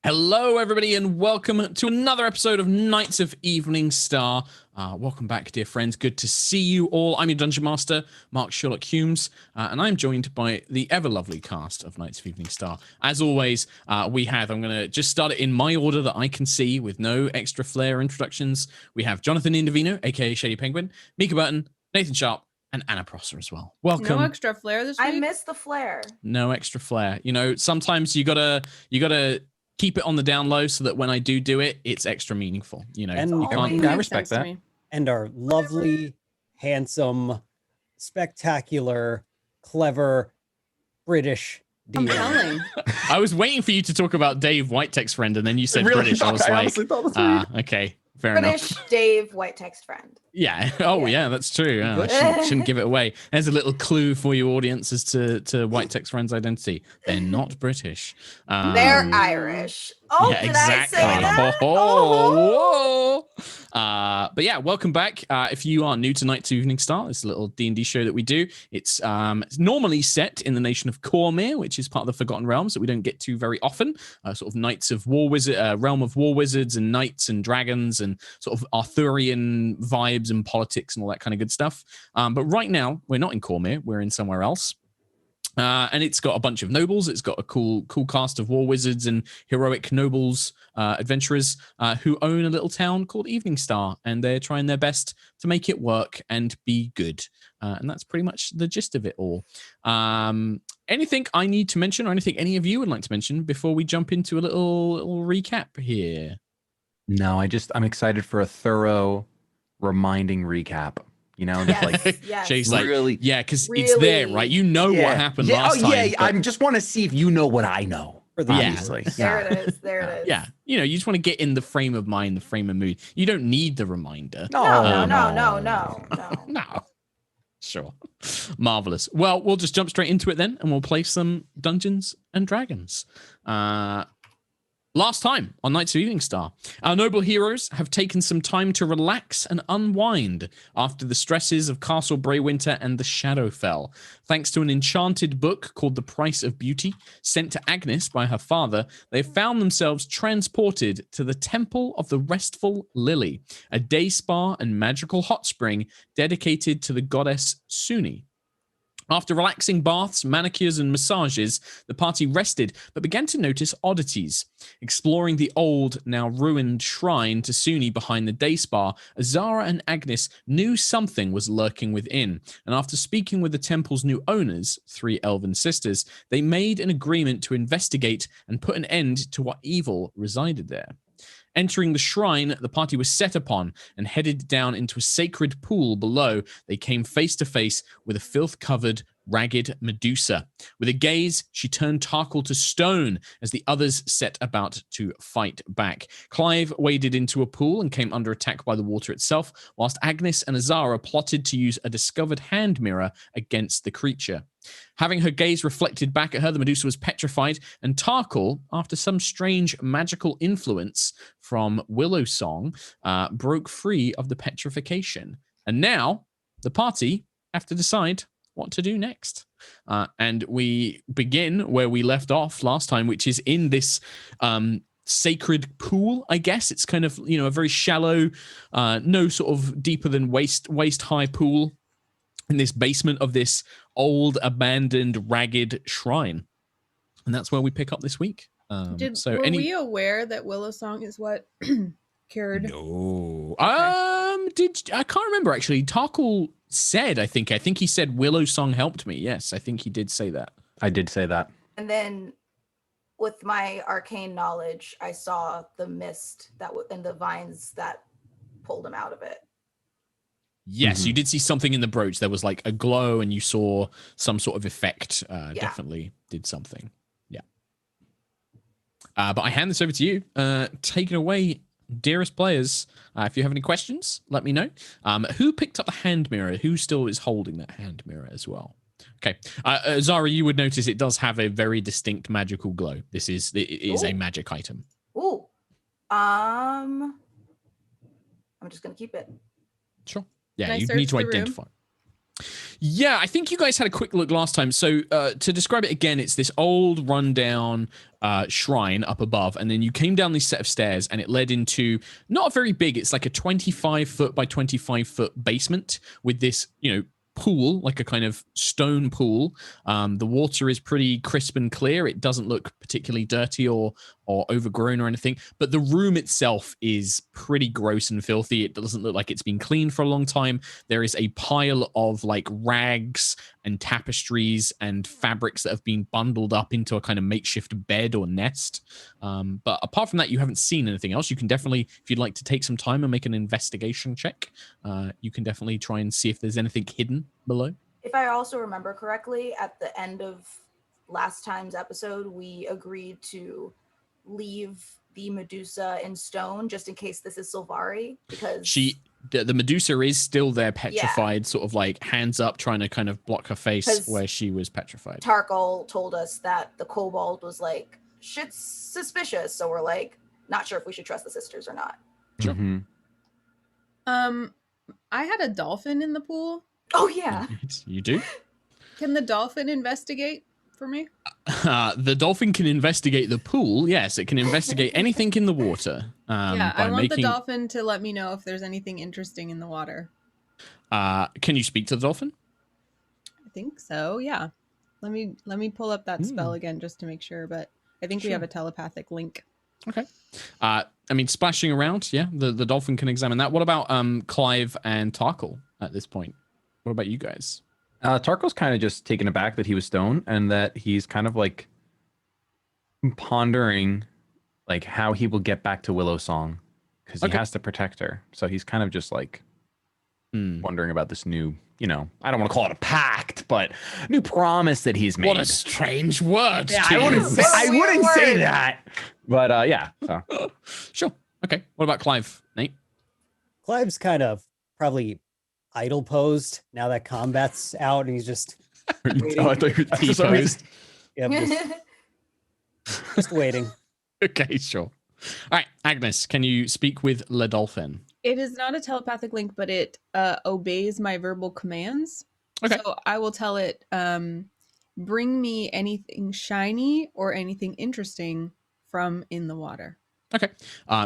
Hello, everybody, and welcome to another episode of Knights of Eveningstar. Welcome back, dear friends. Good to see you all. I'm your Dungeon Master, Mark SherlockHulmes, and I'm joined by the ever-lovely cast of Knights of Eveningstar. As always, I'm going to just start it in my order that I can see with no extra flair introductions. We have Jonathan Indovino, a.k.a. ShadyPenguinn, Mica Burton, Nathan Sharp, and Anna Prosser as well. Welcome. No extra flair this week? I missed the flair. No extra flair. You know, sometimes you gotta keep it on the down low so that when I do it, it's extra meaningful. You know, and you can't. I respect that. And our lovely, handsome, spectacular, clever British DM. Compelling. I was waiting for you to talk about Dave Whitetext friend, and then you said really British. I was like, okay, fair British enough. Dave white text friend. Yeah. Oh, yeah, that's true. Yeah, I shouldn't give it away. There's a little clue for you, audience, as to white text friend's identity. They're not British. They're Irish. Oh, yeah, did exactly. I say that? Oh. But yeah, welcome back. If you are new to Knights of Eveningstar, it's a little D&D show that we do. It's normally set in the nation of Cormyr, which is part of the Forgotten Realms that we don't get to very often. Sort of Knights of War Wizard, realm of war wizards and knights and dragons and sort of Arthurian vibes and politics and all that kind of good stuff. But right now, we're not in Cormyr. We're in somewhere else. And it's got a bunch of nobles. It's got a cool cast of war wizards and heroic nobles, adventurers who own a little town called Eveningstar, and they're trying their best to make it work and be good. And that's pretty much the gist of it all. Anything I need to mention, or anything any of you would like to mention before we jump into a little recap here? No, I'm excited for a thorough, reminding recap. You know, just Yes. Jay's really, like, yeah, because it's there, right? You know what happened last time. Yeah, I just want to see if you know what I know. Obviously. There it is. There it is. Yeah, you know, you just want to get in the frame of mind, the frame of mood. You don't need the reminder. No. Sure. Marvelous. Well, we'll just jump straight into it then, and we'll play some Dungeons and Dragons. Last time on Knights of Eveningstar, our noble heroes have taken some time to relax and unwind after the stresses of Castle Breywinter and the Shadowfell. Thanks to an enchanted book called The Price of Beauty, sent to Agnis by her father, they found themselves transported to the Temple of the Restful Lily, a day spa and magical hot spring dedicated to the goddess Sune. After relaxing baths, manicures, and massages, the party rested but began to notice oddities. Exploring the old, now ruined shrine to Sune behind the day spa, Azara and Agnis knew something was lurking within, and after speaking with the temple's new owners, 3 elven sisters, they made an agreement to investigate and put an end to what evil resided there. Entering the shrine, the party was set upon and headed down into a sacred pool below. They came face to face with a filth-covered, ragged medusa. With a gaze, she turned Tarkhal to stone as the others set about to fight back. Clive waded into a pool and came under attack by the water itself, whilst Agnis and Azara plotted to use a discovered hand mirror against the creature. Having her gaze reflected back at her, the Medusa was petrified, and Tarkhal, after some strange magical influence from Willow Song, broke free of the petrification. And now, the party have to decide what to do next. And we begin where we left off last time, which is in this sacred pool, I guess. It's kind of, you know, a very shallow, no sort of deeper than waist-high pool in this basement of this old, abandoned, ragged shrine. And that's where we pick up this week. Were we aware that Willow Song is what cured? No. Okay. I can't remember, actually. Tarkhal said, I think he said Willow Song helped me. Yes, I think he did say that. I did say that. And then with my arcane knowledge, I saw the mist and the vines that pulled him out of it. Yes, you did see something in the brooch. There was like a glow and you saw some sort of effect. Definitely did something. Yeah. But I hand this over to you. Take it away, dearest players. If you have any questions, let me know. Who picked up the hand mirror? Who still is holding that hand mirror as well? Okay. Zara, you would notice it does have a very distinct magical glow. It is a magic item. Ooh. I'm just going to keep it. Sure. Yeah, Can I you search need to the room? identify. Yeah, I think you guys had a quick look last time. So to describe it again, it's this old rundown shrine up above, and then you came down this set of stairs, and it led into not very big. It's like a 25-foot by 25-foot basement with this, pool, like a kind of stone pool. The water is pretty crisp and clear. It doesn't look particularly dirty or overgrown or anything, but the room itself is pretty gross and filthy. It doesn't look like it's been cleaned for a long time. There is a pile of like rags and tapestries and fabrics that have been bundled up into a kind of makeshift bed or nest. But apart from that, you haven't seen anything else. You can definitely, if you'd like to take some time and make an investigation check, you can definitely try and see if there's anything hidden below. If I also remember correctly, at the end of last time's episode, we agreed to leave the medusa in stone just in case this is Sylvari, because the medusa is still there, petrified, sort of like hands up, trying to kind of block her face where she was petrified. Tarkhal told us that the kobold was like, shit's suspicious, so we're like not sure if we should trust the sisters or not. Sure. Mm-hmm. I had a dolphin in the pool. Oh yeah. You do? Can the dolphin investigate for me? The dolphin can investigate the pool. Yes, it can investigate anything in the water. I want the dolphin to let me know if there's anything interesting in the water. Can you speak to the dolphin? I think so. Yeah. Let me pull up that spell again just to make sure. But I think we have a telepathic link. Okay. Splashing around. Yeah, the dolphin can examine that. What about Clive and Tarkhal at this point? What about you guys? Tarkhal's kind of just taken aback that he was stoned and that he's kind of like pondering like how he will get back to Willow Song because he has to protect her. So he's kind of just like wondering about this new, I don't want to call it a pact, but new promise that he's made. What a strange word. Yeah, I wouldn't say that. But yeah. So. Sure. Okay. What about Clive, Nate? Clive's kind of probably idle posed now that combat's out, and he's just waiting. I thought you were T-posed. Yeah, just waiting. Okay, sure. All right, Agnis, can you speak with Le Dolphin? It is not a telepathic link, but it obeys my verbal commands. Okay. So I will tell it, bring me anything shiny or anything interesting from in the water. Okay.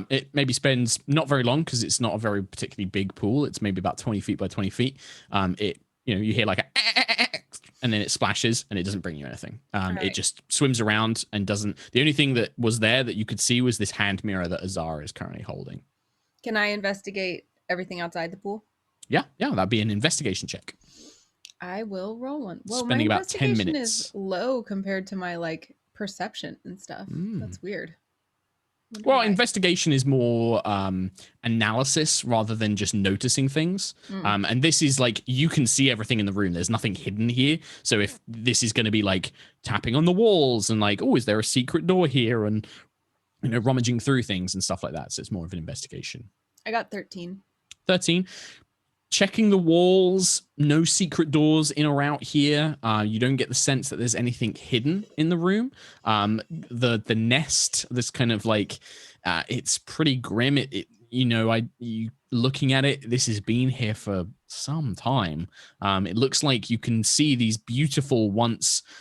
It maybe spends not very long because it's not a very particularly big pool. It's maybe about 20 feet by 20 feet. You hear like a and then it splashes and it doesn't bring you anything. Right. It just swims around and doesn't. The only thing that was there that you could see was this hand mirror that Azara is currently holding. Can I investigate everything outside the pool? Yeah, that'd be an investigation check. I will roll one. Well, Spending my about 10 investigation minutes. is low compared to my like perception and stuff. That's weird. Well, investigation is more analysis rather than just noticing things. And this is like, you can see everything in the room. There's nothing hidden here. So if this is going to be like tapping on the walls and like, oh, is there a secret door here? And, rummaging through things and stuff like that. So it's more of an investigation. I got 13. 13. Checking the walls, no secret doors in or out here. You don't get the sense that there's anything hidden in the room. The nest, this kind of like, it's pretty grim. You looking at it, this has been here for some time. It looks like you can see these beautiful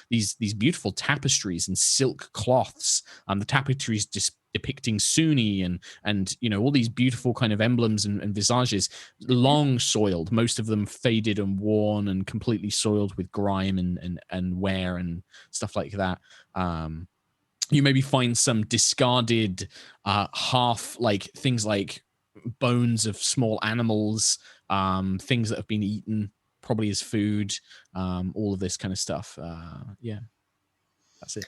these beautiful tapestries and silk cloths. The tapestries just depicting Sune and all these beautiful kind of emblems and visages, long soiled, most of them faded and worn and completely soiled with grime and wear and stuff like that. You maybe find some discarded half like things like bones of small animals, things that have been eaten probably as food, all of this kind of stuff. That's it.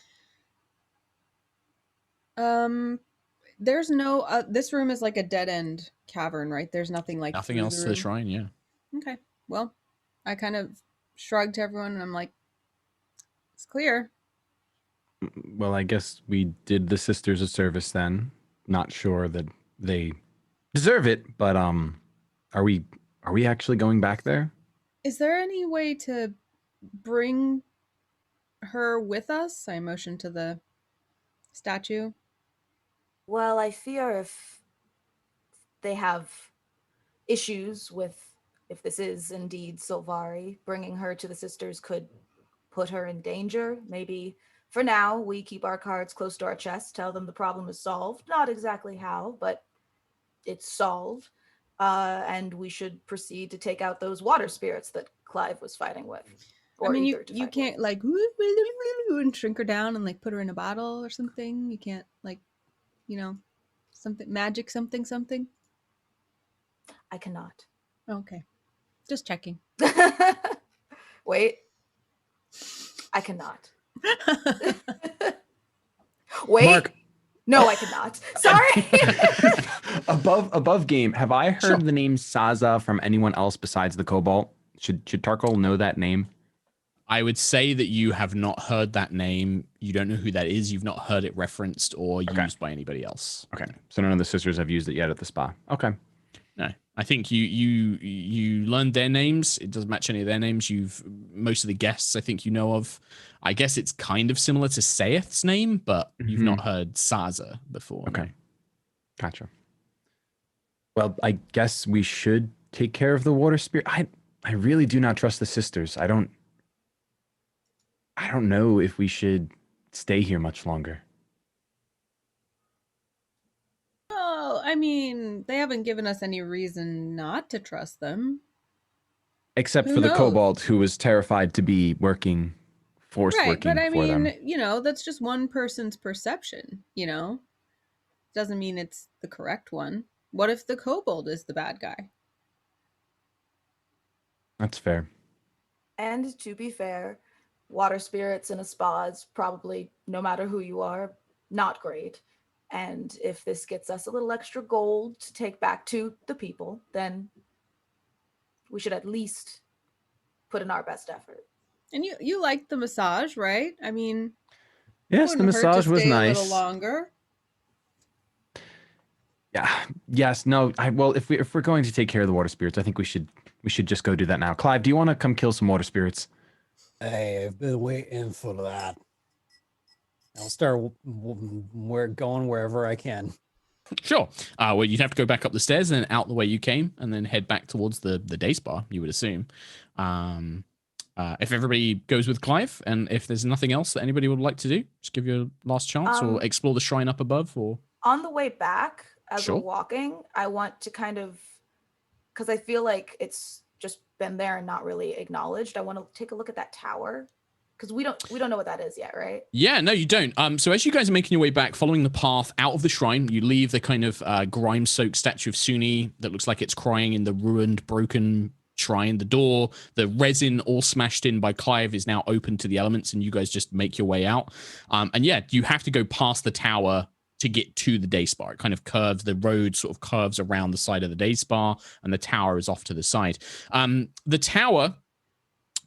There's no this room is like a dead end cavern, right? There's nothing like nothing else to the shrine. Yeah. Okay. Well, I kind of shrugged to everyone and I'm like, it's clear. Well, I guess we did the sisters a service then. Not sure that they deserve it, but are we actually going back there? Is there any way to bring her with us? I motioned to the statue. Well, I fear if they have issues with if this is indeed Silvari, bringing her to the sisters could put her in danger. Maybe for now, we keep our cards close to our chest, tell them the problem is solved. Not exactly how, but it's solved. And we should proceed to take out those water spirits that Clive was fighting with. I mean, you can't like and shrink her down and like put her in a bottle or something. You can't like, something magic something. I cannot. Okay, just checking. Wait, I cannot. Wait. Mark. No, I cannot. Sorry. above game, have I heard the name Saza from anyone else besides the Cobalt? Should Tarkhal know that name? I would say that you have not heard that name. You don't know who that is. You've not heard it referenced or used by anybody else. Okay. So none of the sisters have used it yet at the spa. Okay. No. I think you learned their names. It doesn't match any of their names. Most of the guests I think you know of. I guess it's kind of similar to Sayeth's name, but you've not heard Saza before. Okay. No. Gotcha. Well, I guess we should take care of the water spirit. I really do not trust the sisters. I don't know if we should stay here much longer. Well, I mean, they haven't given us any reason not to trust them. Except for the Cobalt, who was terrified to be working for them. Right, but I mean, that's just one person's perception, Doesn't mean it's the correct one. What if the Kobold is the bad guy? That's fair. And to be fair, water spirits in a spa is probably, no matter who you are, not great. And if this gets us a little extra gold to take back to the people, then we should at least put in our best effort. And you liked the massage, right? I mean, yes, the massage was nice. A little longer. Yeah. Yes. No. Well, if we're going to take care of the water spirits, I think we should just go do that now. Clive, do you want to come kill some water spirits? Hey, I've been waiting for that. I'll start going wherever I can. Sure. Well, you'd have to go back up the stairs and out the way you came, and then head back towards the day spa, you would assume. If everybody goes with Clive, and if there's nothing else that anybody would like to do, just give you a last chance, or explore the shrine up above, or on the way back as Sure. we're walking, I want to kind of, because I feel like it's just been there and not really acknowledged. I want to take a look at that tower. Because we don't know what that is yet, right? Yeah, no, you don't. So as you guys are making your way back, following the path out of the shrine, you leave the kind of grime-soaked statue of Sune that looks like it's crying in the ruined, broken shrine. The door, the resin all smashed in by Clive is now open to the elements, and you guys just make your way out. And yeah, you have to go past the tower to get to the day spa. It kind of curves, the road sort of curves around the side of the day spa, and the tower is off to the side. The tower,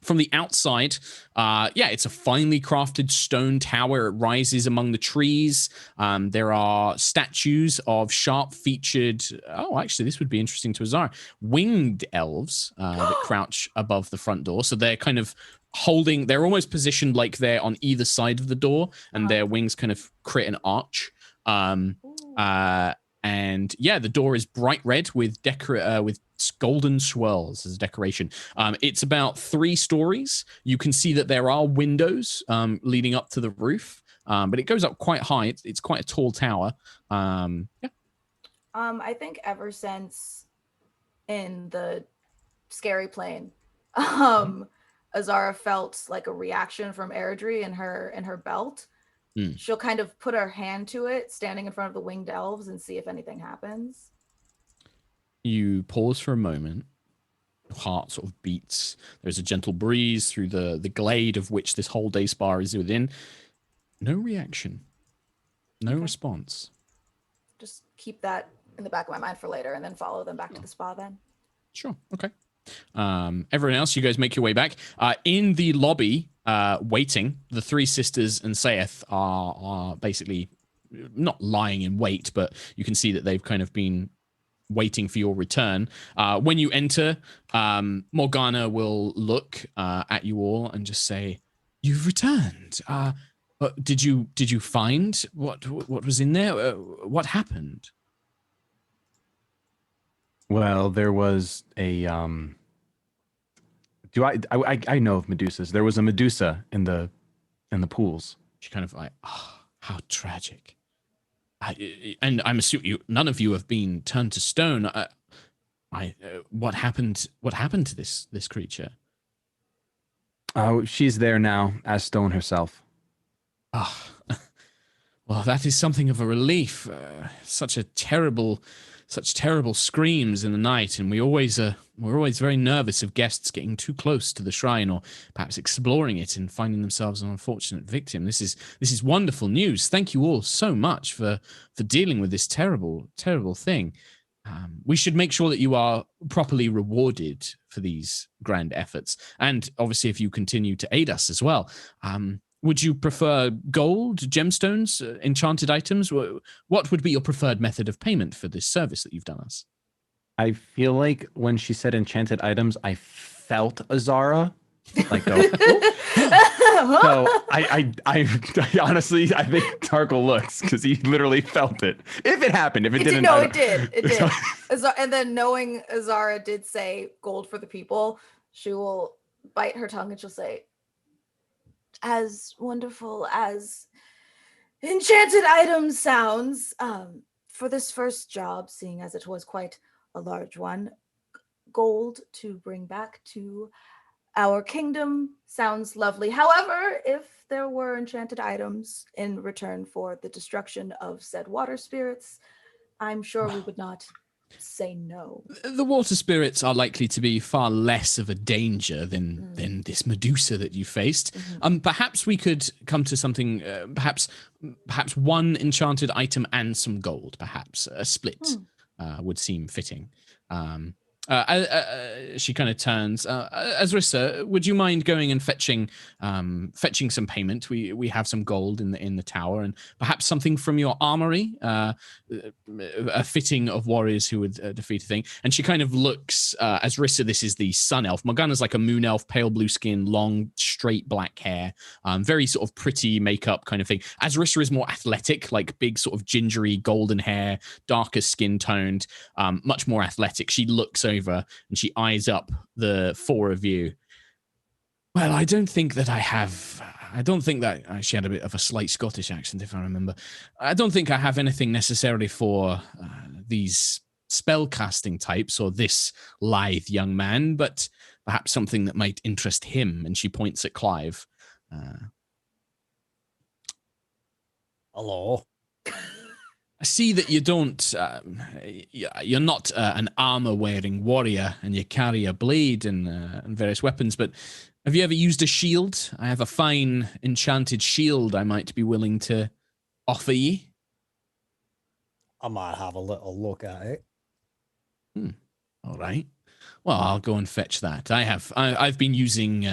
from the outside, it's a finely crafted stone tower. It rises among the trees. There are statues of sharp-featured, actually, this would be interesting to Azara, winged elves that crouch above the front door. So they're kind of they're almost positioned like they're on either side of the door, and their wings kind of create an arch. And yeah, the door is bright red with golden swirls as a decoration. It's about 3 stories. You can see that there are windows leading up to the roof, but it goes up quite high. It's quite a tall tower. Yeah. I think ever since in the scary plane, Azara felt like a reaction from Airdrie in her belt. She'll kind of put her hand to it, standing in front of the winged elves, and see if anything happens. You pause for a moment. Your heart sort of beats. There's a gentle breeze through the glade of which this whole day spa is within. No reaction. No response. Just keep that in the back of my mind for later, and then follow them back to the spa then. Sure. Okay. Everyone else, you guys make your way back. In the lobby, waiting, the 3 sisters and Sayeth are basically not lying in wait, but you can see that they've kind of been waiting for your return. When you enter, Morgana will look at you all and just say, "You've returned. Did you find what was in there? What happened?" Well, there was a I know of medusas. There was a medusa in the pools. She kind of like, oh, how tragic. And I'm assuming none of you have been turned to stone. What happened? What happened to this creature? Oh, she's there now, as stone herself. Ah, well, that is something of a relief. Such terrible screams in the night, and we're always very nervous of guests getting too close to the shrine, or perhaps exploring it and finding themselves an unfortunate victim. This is wonderful news. Thank you all so much for dealing with this terrible thing. We should make sure that you are properly rewarded for these grand efforts, and obviously, if you continue to aid us as well. Would you prefer gold, gemstones, enchanted items? What would be your preferred method of payment for this service that you've done us? I feel like when she said enchanted items, I felt Azara like go. So I honestly, I think Tarkhal looks because he literally felt it. If it happened, if it didn't. No, it did. It did. And then knowing Azara did say gold for the people, she will bite her tongue and she'll say, as wonderful as enchanted items sounds, for this first job, seeing as it was quite a large one, gold to bring back to our kingdom sounds lovely. However, if there were enchanted items in return for the destruction of said water spirits, I'm sure we would not say no. The water spirits are likely to be far less of a danger than this medusa that you faced. Mm-hmm. Perhaps we could come to something. Perhaps one enchanted item and some gold. Perhaps a split would seem fitting. She kind of turns. Azrissa, would you mind going and fetching some payment? We have some gold in the tower, and perhaps something from your armory, a fitting of warriors who would defeat a thing. And she kind of looks. Azrissa, this is the sun elf. Morgana's like a moon elf, pale blue skin, long straight black hair, very sort of pretty makeup kind of thing. Azrissa is more athletic, like big sort of gingery golden hair, darker skin toned, much more athletic. She looks over and she eyes up the four of you. Well, I don't think that she had a bit of a slight Scottish accent, if I remember. I don't think I have anything necessarily for these spellcasting types or this lithe young man, but perhaps something that might interest him. And she points at Clive. Hello. I see that you don't, you're not an armor-wearing warrior, and you carry a blade and various weapons, but have you ever used a shield? I have a fine enchanted shield I might be willing to offer ye. I might have a little look at it. All right. Well, I'll go and fetch that. I've been using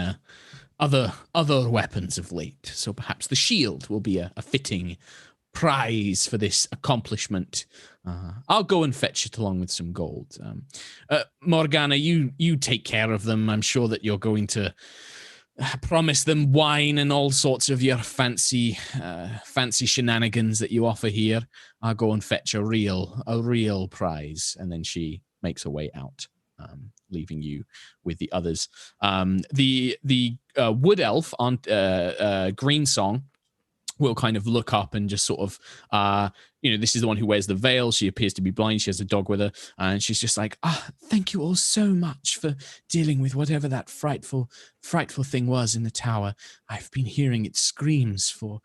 other weapons of late, so perhaps the shield will be a fitting prize for this accomplishment. I'll go and fetch it along with some gold. Morgana, you take care of them. I'm sure that you're going to promise them wine and all sorts of your fancy shenanigans that you offer here. I'll go and fetch a real prize. And then she makes her way out, leaving you with the others. The wood elf on Greensong will kind of look up and just sort of, this is the one who wears the veil. She appears to be blind. She has a dog with her. And she's just like, thank you all so much for dealing with whatever that frightful thing was in the tower. I've been hearing its screams for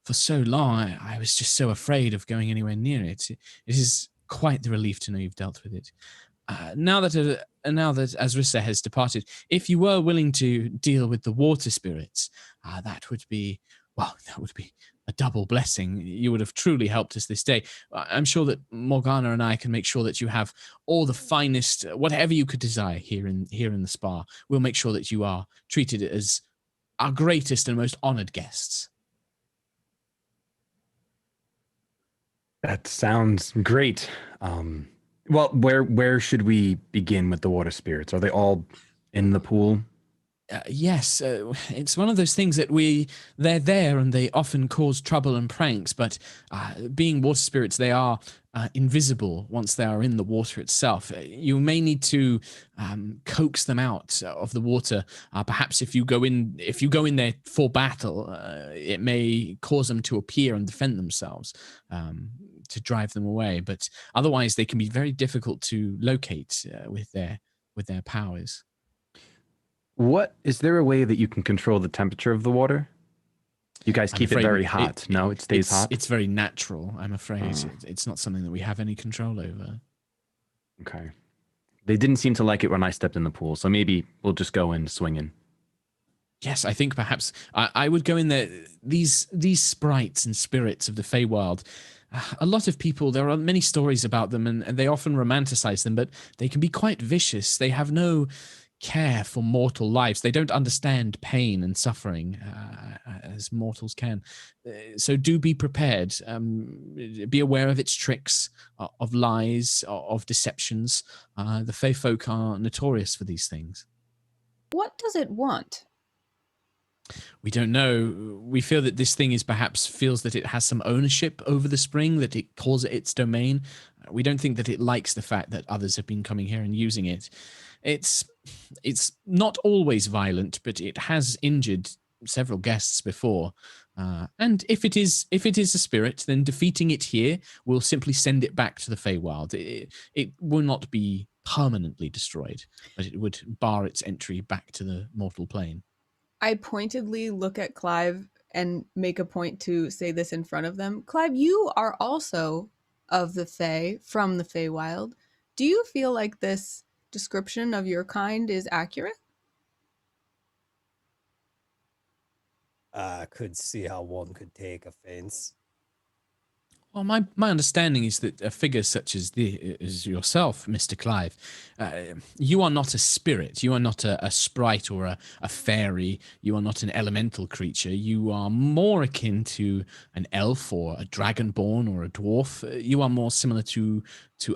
so long. I was just so afraid of going anywhere near it. It is quite the relief to know you've dealt with it. Now that Azrissa has departed, if you were willing to deal with the water spirits, that would be a double blessing. You would have truly helped us this day. I'm sure that Morgana and I can make sure that you have all the finest, whatever you could desire here in the spa. We'll make sure that you are treated as our greatest and most honored guests. That sounds great. Well, where should we begin with the water spirits? Are they all in the pool? Yes, it's one of those things that they're there and they often cause trouble and pranks, but being water spirits, they are invisible once they are in the water itself. You may need to coax them out of the water. Perhaps if you go in there for battle, it may cause them to appear and defend themselves to drive them away. But otherwise, they can be very difficult to locate with their powers. Is there a way that you can control the temperature of the water? You guys keep it very hot. No, it stays hot. It's very natural, I'm afraid. It's not something that we have any control over. Okay. They didn't seem to like it when I stepped in the pool, so maybe we'll just go in swinging. Yes, I think perhaps I would go in there. These sprites and spirits of the Feywild, a lot of people, there are many stories about them, and they often romanticize them, but they can be quite vicious. They have no care for mortal lives. They don't understand pain and suffering as mortals can. So do be prepared. Be aware of its tricks, of lies, of deceptions. The Fey folk are notorious for these things. What does it want? We don't know. We feel that this thing feels that it has some ownership over the spring, that it calls it its domain. We don't think that it likes the fact that others have been coming here and using it. It's not always violent, but it has injured several guests before. And if it is a spirit, then defeating it here will simply send it back to the Feywild. It will not be permanently destroyed, but it would bar its entry back to the mortal plane. I pointedly look at Clive and make a point to say this in front of them. Clive, you are also of the Fey, from the Feywild. Do you feel like this description of your kind is accurate? I could see how one could take offense. Well, my understanding is that a figure such as yourself, Mr. Clive, you are not a spirit. You are not a sprite or a fairy. You are not an elemental creature. You are more akin to an elf or a dragonborn or a dwarf. You are more similar to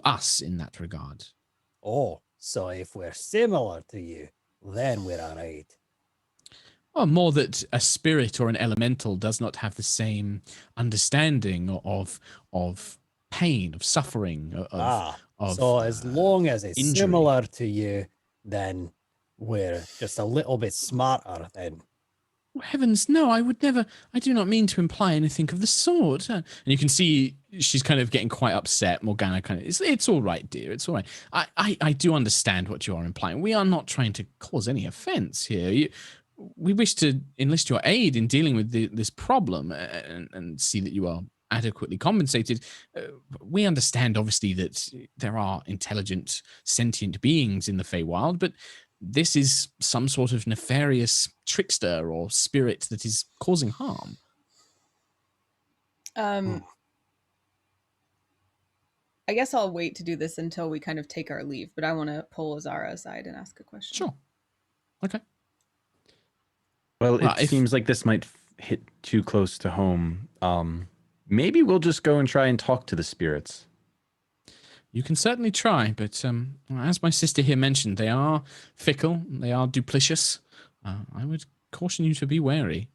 us in that regard. Oh, so if we're similar to you, then we're all right. Well, more that a spirit or an elemental does not have the same understanding of pain, of suffering, so as long as it's injury. Similar to you, then we're just a little bit smarter then. Heavens, no, I would never. I do not mean to imply anything of the sort. And you can see she's kind of getting quite upset. Morgana kind of, it's all right, dear. It's all right. I do understand what you are implying. We are not trying to cause any offense here. We wish to enlist your aid in dealing with this problem and see that you are adequately compensated. We understand, obviously, that there are intelligent, sentient beings in the Feywild, but this is some sort of nefarious trickster or spirit that is causing harm. I guess I'll wait to do this until we kind of take our leave, but I want to pull Azara aside and ask a question. Sure. Okay. Well, it seems like this might hit too close to home. Maybe we'll just go and try and talk to the spirits. You can certainly try, but as my sister here mentioned, they are fickle, they are duplicitous. I would caution you to be wary.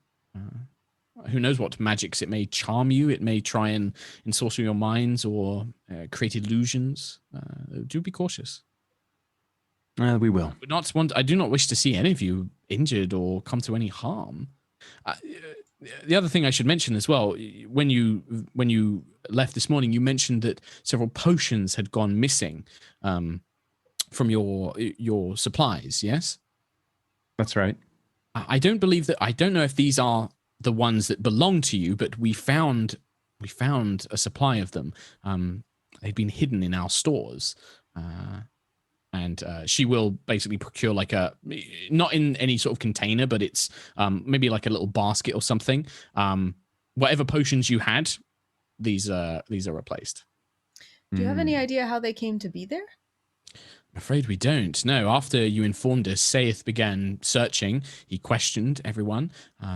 Who knows what magics it may charm you, it may try and ensorcel your minds or create illusions. Do be cautious. We will. I do not wish to see any of you injured or come to any harm. The other thing I should mention as well, when you left this morning, you mentioned that several potions had gone missing from your supplies. Yes, that's right. I don't believe that. I don't know if these are the ones that belong to you, but we found a supply of them. They'd been hidden in our stores. And she will basically procure not in any sort of container, but it's maybe like a little basket or something. Whatever potions you had, these are replaced. Do you have any idea how they came to be there? I'm afraid we don't. No, after you informed us, Saith began searching. He questioned everyone.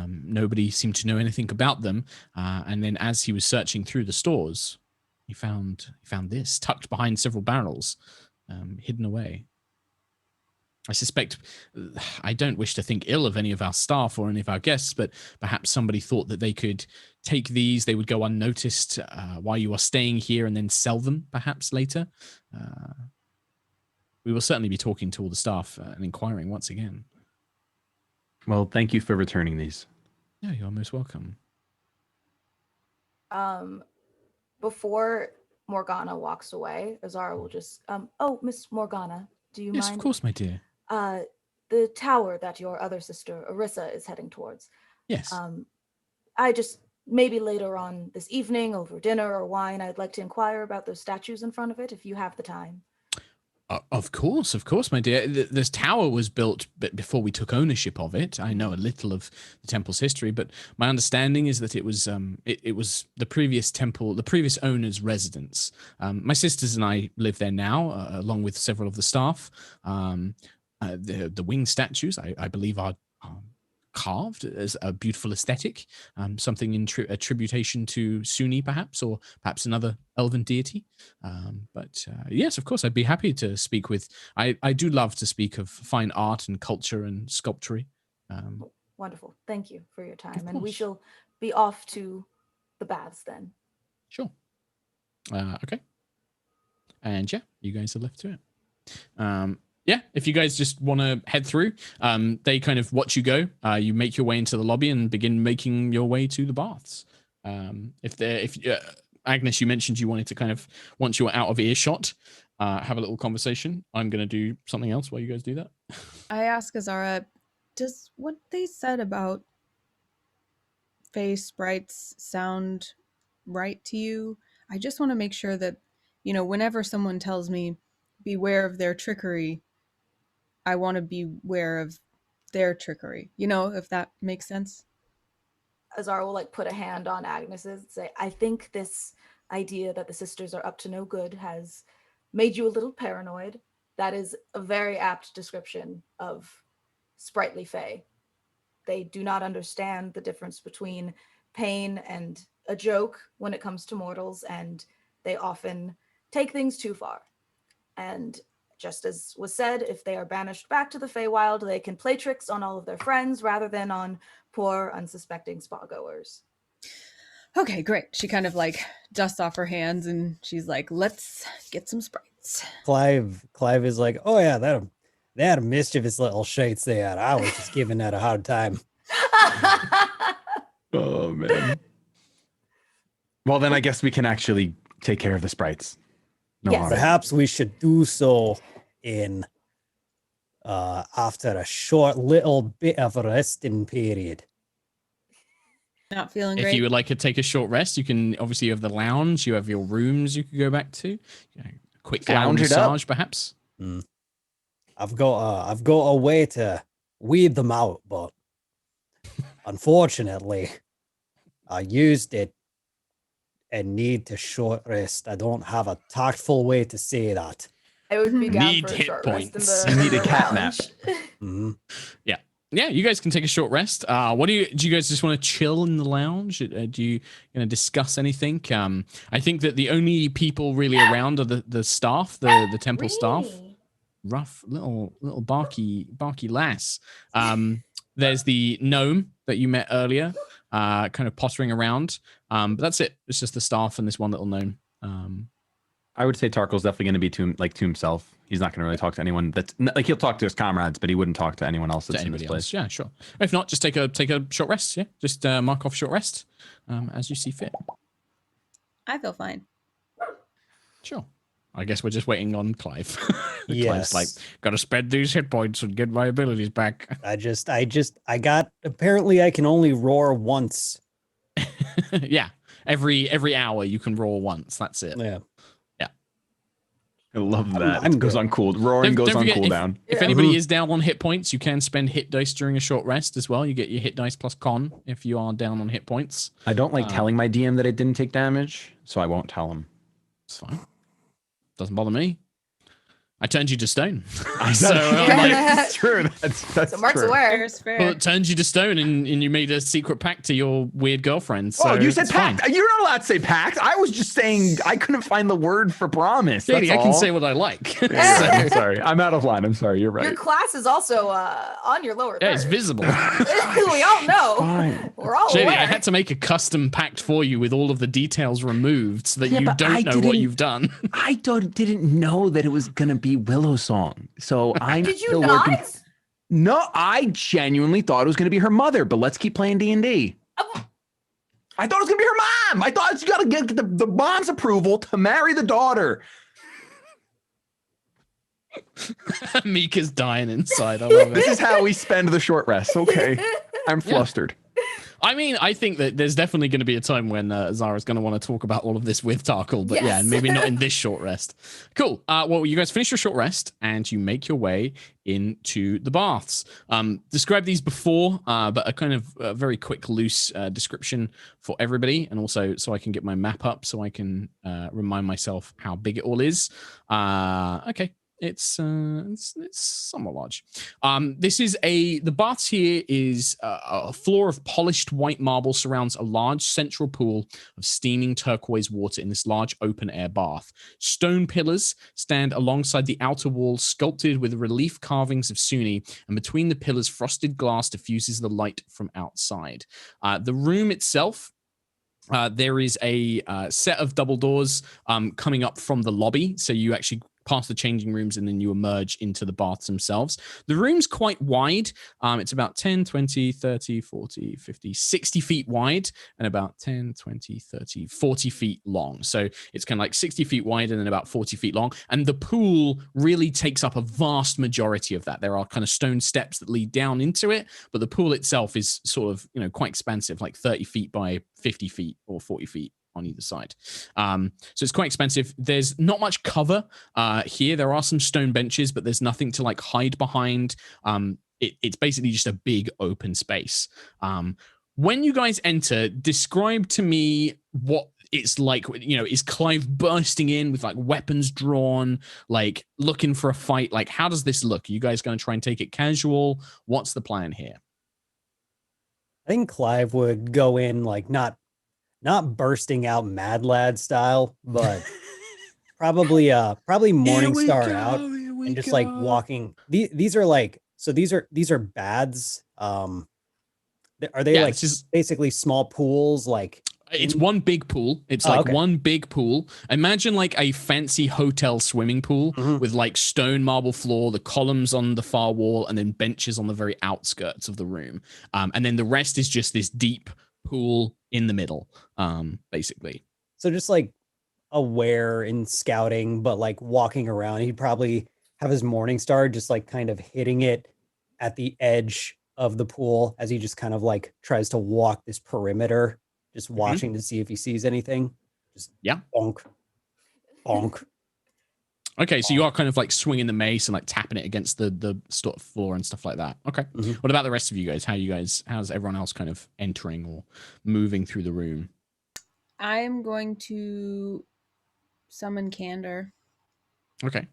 Nobody seemed to know anything about them. And then as he was searching through the stores, he found this tucked behind several barrels. Hidden away. I suspect, I don't wish to think ill of any of our staff or any of our guests, but perhaps somebody thought that they could take these, they would go unnoticed while you are staying here and then sell them perhaps later. We will certainly be talking to all the staff and inquiring once again. Well, thank you for returning these. Yeah, you are most welcome. Before Morgana walks away, Azara will just, oh, Miss Morgana, do you mind? Yes, of course, my dear. The tower that your other sister, Arissa, is heading towards. Yes. I just, maybe later on this evening, over dinner or wine, I'd like to inquire about those statues in front of it, if you have the time. Of course, my dear. This tower was built before we took ownership of it. I know a little of the temple's history, but my understanding is that it was the previous temple, the previous owner's residence. My sisters and I live there now, along with several of the staff. The winged statues, I believe, are carved as a beautiful aesthetic, something in attribution to Sune, perhaps, or perhaps another elven deity. But yes, of course, I'd be happy to speak with. I do love to speak of fine art and culture and sculpture. Wonderful. Thank you for your time. And we shall be off to the baths then. Sure. Okay. And yeah, you guys are left to it. Yeah, if you guys just want to head through, they kind of watch you go. You make your way into the lobby and begin making your way to the baths. Agnes, you mentioned you wanted to kind of, once you were out of earshot, have a little conversation. I'm going to do something else while you guys do that. I ask Azara, does what they said about Fae sprites sound right to you? I just want to make sure that, whenever someone tells me, beware of their trickery, I want to be aware of their trickery, if that makes sense. Azara will put a hand on Agnes's and say, I think this idea that the sisters are up to no good has made you a little paranoid. That is a very apt description of sprightly fae. They do not understand the difference between pain and a joke when it comes to mortals, and they often take things too far. And just as was said, if they are banished back to the Feywild, they can play tricks on all of their friends rather than on poor, unsuspecting spa-goers. Okay, great. She kind of dusts off her hands and she's like, let's get some sprites. Clive is like, oh yeah, they had a mischievous little shites they had. I was just giving that a hard time. Oh, man. Well, then I guess we can actually take care of the sprites. No harm. Perhaps we should do so in after a short little bit of a resting period. Not feeling great. If you would like to take a short rest, you can, obviously you have the lounge, you have your rooms you could go back to. A quick lounge massage, perhaps. I've got a way to weed them out, but unfortunately, I used it and need to short rest. I don't have a tactful way to say that. I would be down Need for a hit short points. rest in You the need a cat nap. Mm-hmm. Yeah, you guys can take a short rest. Do you guys just want to chill in the lounge? Do you going to discuss anything? I think that the only people really around are the staff, the temple staff. Rough little barky lass. There's the gnome that you met earlier, kind of pottering around. But that's it. It's just the staff and this one little gnome. I would say Tarkhal's definitely going to be to himself. He's not going to really talk to anyone. That's he'll talk to his comrades, but he wouldn't talk to anyone else that's in this place. Yeah, sure. If not, just take a short rest. Yeah, just mark off short rest as you see fit. I feel fine. Sure. I guess we're just waiting on Clive. Yes. Clive's gotta spend these hit points and get my abilities back. I got, apparently I can only roar once. Yeah. Every hour you can roar once. That's it. Yeah. I love that. I'm it goes good. on cool. Roaring goes on cooldown. If anybody is down on hit points, you can spend hit dice during a short rest as well. You get your hit dice plus con if you are down on hit points. I don't like telling my DM that it didn't take damage, so I won't tell him. It's fine. Doesn't bother me. I turned you to stone. So that's true. That's So Mark's true. aware. Fair is fair. Well, it turned you to stone, and you made a secret pact to your weird girlfriend. So Oh, you said it's fine. pact. You're not allowed to say pact. I was just saying I couldn't find the word for promise. Shady, That's I can all. say what I like. I'm sorry. I'm out of line. I'm sorry. You're right. Your class is also on your lower Yeah, it's third. visible. We all know. Fine. We're all Shady, aware. I had to make a custom pact for you with all of the details removed so that Yeah, you but don't I know what didn't- you've done. I didn't know that it was gonna be Willow Song. So I'm Did you still not? working. No, I genuinely thought it was gonna be her mother. But let's keep playing D&D. Oh. I thought it was gonna be her mom. I thought you gotta get the mom's approval to marry the daughter. Mika's dying inside. I love This it. is how we spend the short rest. Okay, I'm flustered. I mean, I think that there's definitely going to be a time when Azara's going to want to talk about all of this with Tarkhal, but yeah, Yes. maybe not in this short rest. Cool. Well, you guys finish your short rest and you make your way into the baths. Described these before, but a kind of very quick, loose description for everybody, and also so I can get my map up so I can remind myself how big it all is. Okay. It's somewhat large. The baths here is a floor of polished white marble surrounds a large central pool of steaming turquoise water in this large open air bath. Stone pillars stand alongside the outer wall, sculpted with relief carvings of Sune, and between the pillars, frosted glass diffuses the light from outside. The room itself, there is a set of double doors coming up from the lobby, so you actually past the changing rooms and then you emerge into the baths themselves. The room's quite wide. It's about 10, 20, 30, 40, 50, 60 feet wide and about 10, 20, 30, 40 feet long. So it's kind of like 60 feet wide and then about 40 feet long. And the pool really takes up a vast majority of that. There are kind of stone steps that lead down into it, but the pool itself is sort of, quite expansive, like 30 feet by 50 feet or 40 feet on either side. So it's quite expensive. There's not much cover here. There are some stone benches, but there's nothing to like hide behind. It's basically just a big open space. When you guys enter, describe to me what it's like. Is Clive bursting in with like weapons drawn, like looking for a fight? Like, how does this look? Are you guys going to try and take it casual? What's the plan here? I think Clive would go in like not bursting out Mad Lad style, but probably Morningstar out and just like walking. These are baths. Are they like basically small pools? Like it's one big pool. It's one big pool. Imagine like a fancy hotel swimming pool with like stone marble floor, the columns on the far wall, and then benches on the very outskirts of the room. And then the rest is just this deep pool in the middle, basically. So just like aware in scouting, but like walking around, he'd probably have his Morningstar just like kind of hitting it at the edge of the pool as he just kind of like tries to walk this perimeter, just watching to see if he sees anything. Just bonk, bonk. Okay, so you are kind of like swinging the mace and like tapping it against the floor and stuff like that. Okay. What about the rest of you guys? How's everyone else kind of entering or moving through the room? I'm going to summon Candor. Okay.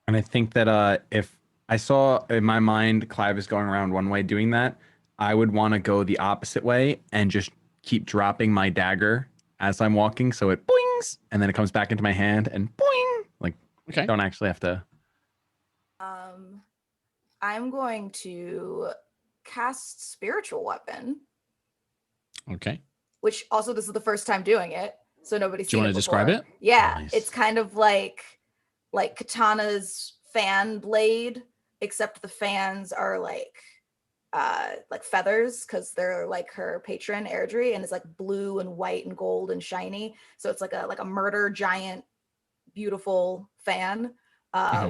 And I think that if I saw in my mind Clive is going around one way doing that, I would want to go the opposite way and just keep dropping my dagger as I'm walking, so it boings, and then it comes back into my hand and boing. Like, okay, don't actually have to. I'm going to cast Spiritual Weapon. Okay. Which also, this is the first time doing it, so nobody's seen it before. Do you want to describe it? Yeah, nice. It's kind of like Katana's fan blade, except the fans are like feathers because they're like her patron Airdrie, and it's like blue and white and gold and shiny. So it's like a murder giant, beautiful fan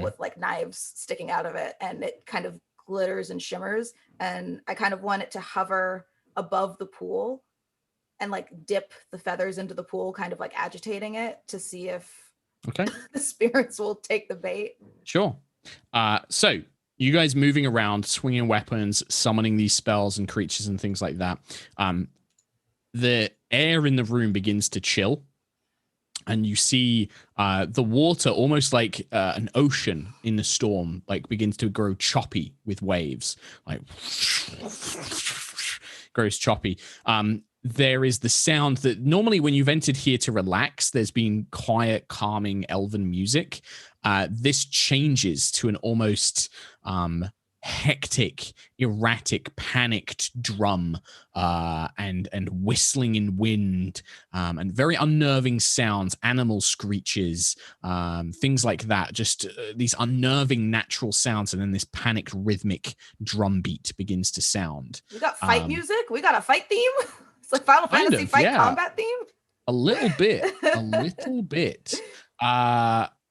with like knives sticking out of it, and it kind of glitters and shimmers. And I kind of want it to hover above the pool and like dip the feathers into the pool, kind of like agitating it to see if the spirits will take the bait. Sure. So you guys moving around, swinging weapons, summoning these spells and creatures and things like that. The air in the room begins to chill. and you see the water, almost like an ocean in a storm, like begins to grow choppy with waves, like grows choppy. There is the sound that normally when you've entered here to relax, there's been quiet, calming elven music. This changes to an almost hectic, erratic, panicked drum and whistling in wind and very unnerving sounds, animal screeches, things like that. Just these unnerving natural sounds, and then this panicked rhythmic drum beat begins to sound. We got fight music. We got a fight theme. It's like Final Fantasy fight combat theme. A little bit, a little bit.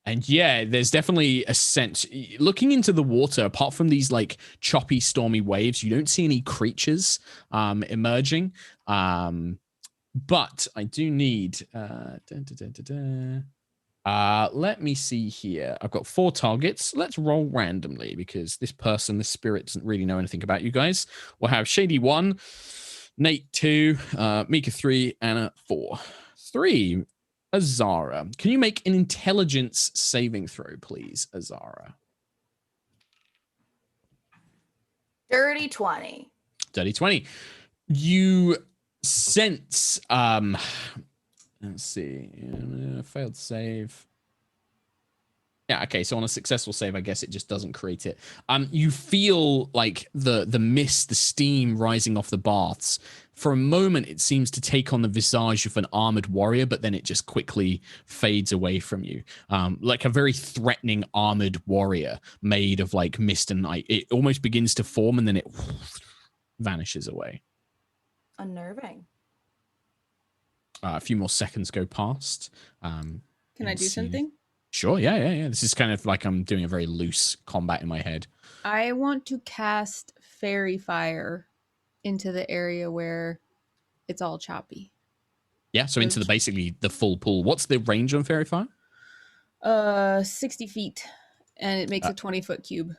And yeah, there's definitely a sense looking into the water, apart from these like choppy, stormy waves, you don't see any creatures emerging. But I do need, let me see here. I've got 4 targets. Let's roll randomly because this spirit doesn't really know anything about you guys. We'll have Shady 1, Nate 2, Mica 3, Anna 4. 3. Azara, can you make an intelligence saving throw, please, Azara? Dirty 20. Dirty 20. You sense, let's see, failed save. Yeah, okay, so on a successful save, I guess it just doesn't create it. You feel like the mist, the steam rising off the baths. For a moment, it seems to take on the visage of an armored warrior, but then it just quickly fades away from you. Like a very threatening armored warrior made of like mist and light. It almost begins to form and then it vanishes away. Unnerving. A few more seconds go past. Can I do something? Sure, yeah. This is kind of like I'm doing a very loose combat in my head. I want to cast Fairy Fire into the area where it's all choppy. Yeah, so into basically the full pool. What's the range on Fairy Fire? 60 feet, and it makes a 20-foot cube.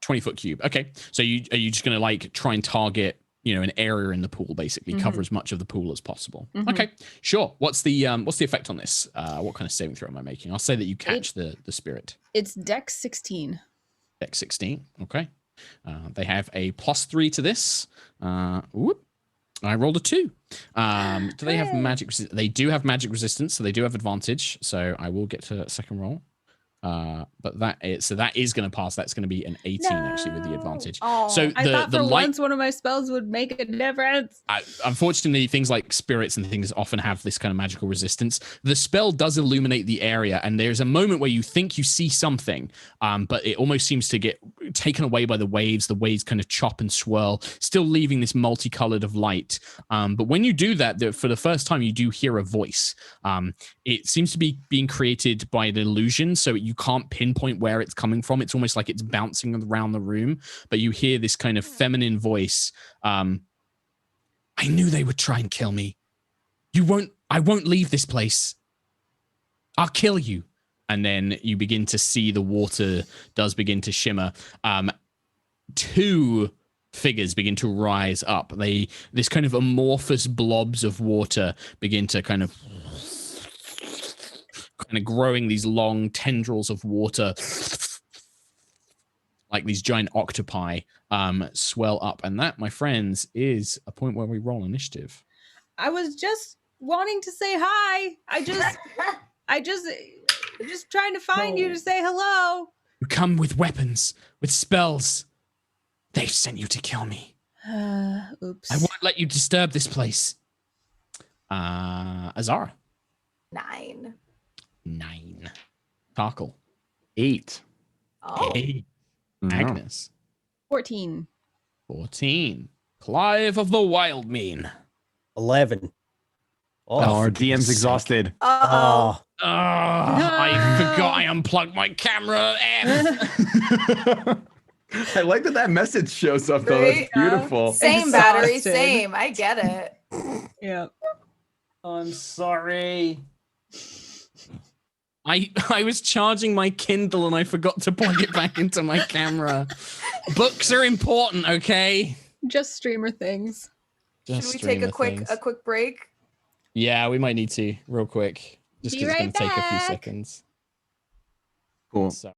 20-foot cube. Okay, so are you just gonna like try and target an area in the pool, basically cover as much of the pool as possible? Okay, sure. What's the effect on this? What kind of saving throw am I making? I'll say that you catch the spirit. It's Dex 16. Dex 16. Okay. They have a +3 to this. Whoop. I rolled a 2. Do they have magic resistance? They do have magic resistance, so they do have advantage. So I will get to a second roll. But that is going to pass. That's going to be an 18 actually with the advantage. Oh, so I thought for once one of my spells would make a difference. Unfortunately, things like spirits and things often have this kind of magical resistance. The spell does illuminate the area, and there's a moment where you think you see something, but it almost seems to get taken away by the waves. The waves kind of chop and swirl, still leaving this multicolored of light. But when you do that, for the first time, you do hear a voice. It seems to be being created by an illusion, so you can't pinpoint where it's coming from. It's almost like it's bouncing around the room, but you hear this kind of feminine voice. I knew they would try and kill me. I won't leave this place. I'll kill you. And then you begin to see the water does begin to shimmer. 2 figures begin to rise up. This kind of amorphous blobs of water begin to kind of growing these long tendrils of water, like these giant octopi, swell up. And that, my friends, is a point where we roll initiative. I was just wanting to say hi. I just trying to find you to say hello. You come with weapons, with spells. They've sent you to kill me. Oops. I won't let you disturb this place. Azara. 9. 9. Tarkhal. 8. Oh. 8. No. Agnis. 14. 14. Clive of the Wildmean. 11. Oh, our DM's exhausted. Uh-oh. I forgot I unplugged my camera. I like that message shows up, though. That's beautiful. Same battery, same. I get it. Yeah. I'm sorry. I was charging my Kindle and I forgot to plug it back into my camera. Books are important, okay? Just streamer things. Should we take a quick break? Yeah, we might need to real quick. Just Be because it's going right to take a few back. seconds. Cool. So.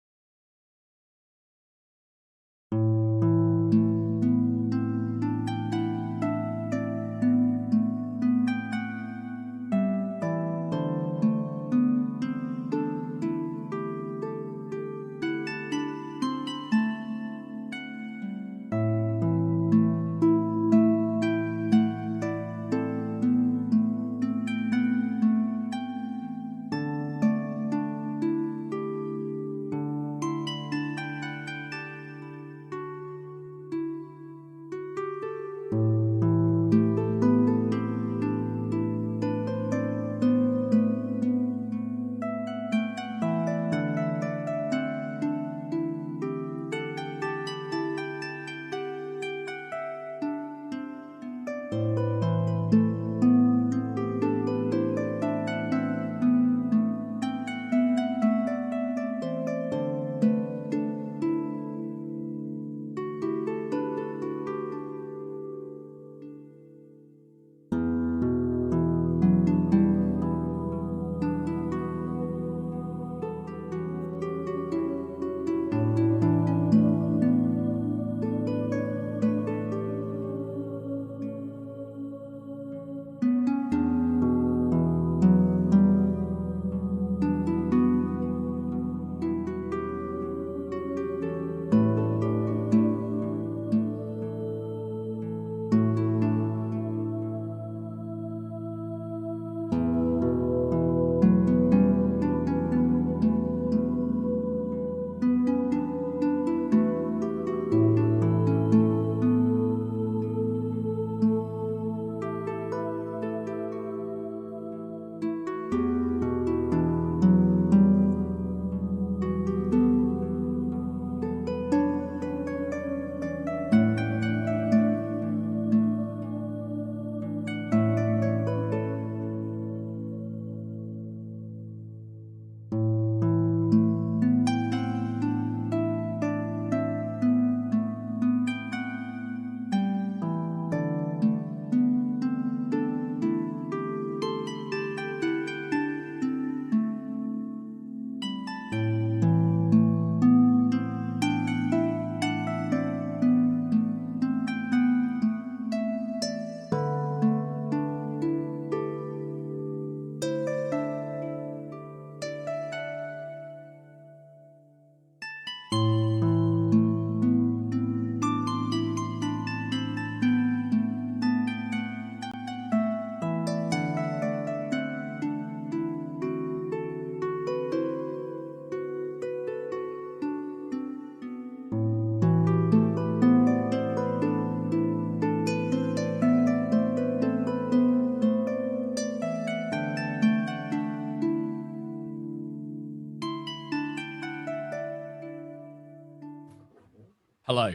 Hello.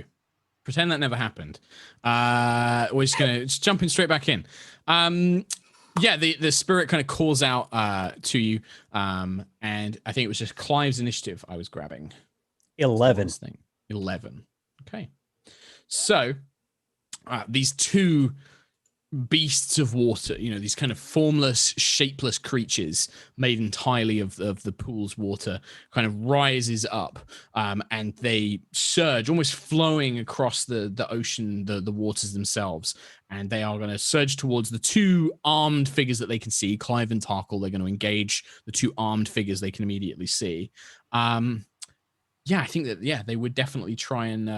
Pretend that never happened. We're just jumping straight back in. Yeah, the spirit kind of calls out to you, and I think it was just Clive's initiative I was grabbing. 11. 11. Okay. So these two beasts of water, these kind of formless, shapeless creatures made entirely of the pool's water, kind of rises up, and they surge, almost flowing across the ocean, the waters themselves, and they are going to surge towards the two armed figures that they can see, Clive and Tarkhal. They're going to engage the two armed figures they can immediately see. Yeah, I think that they would definitely try and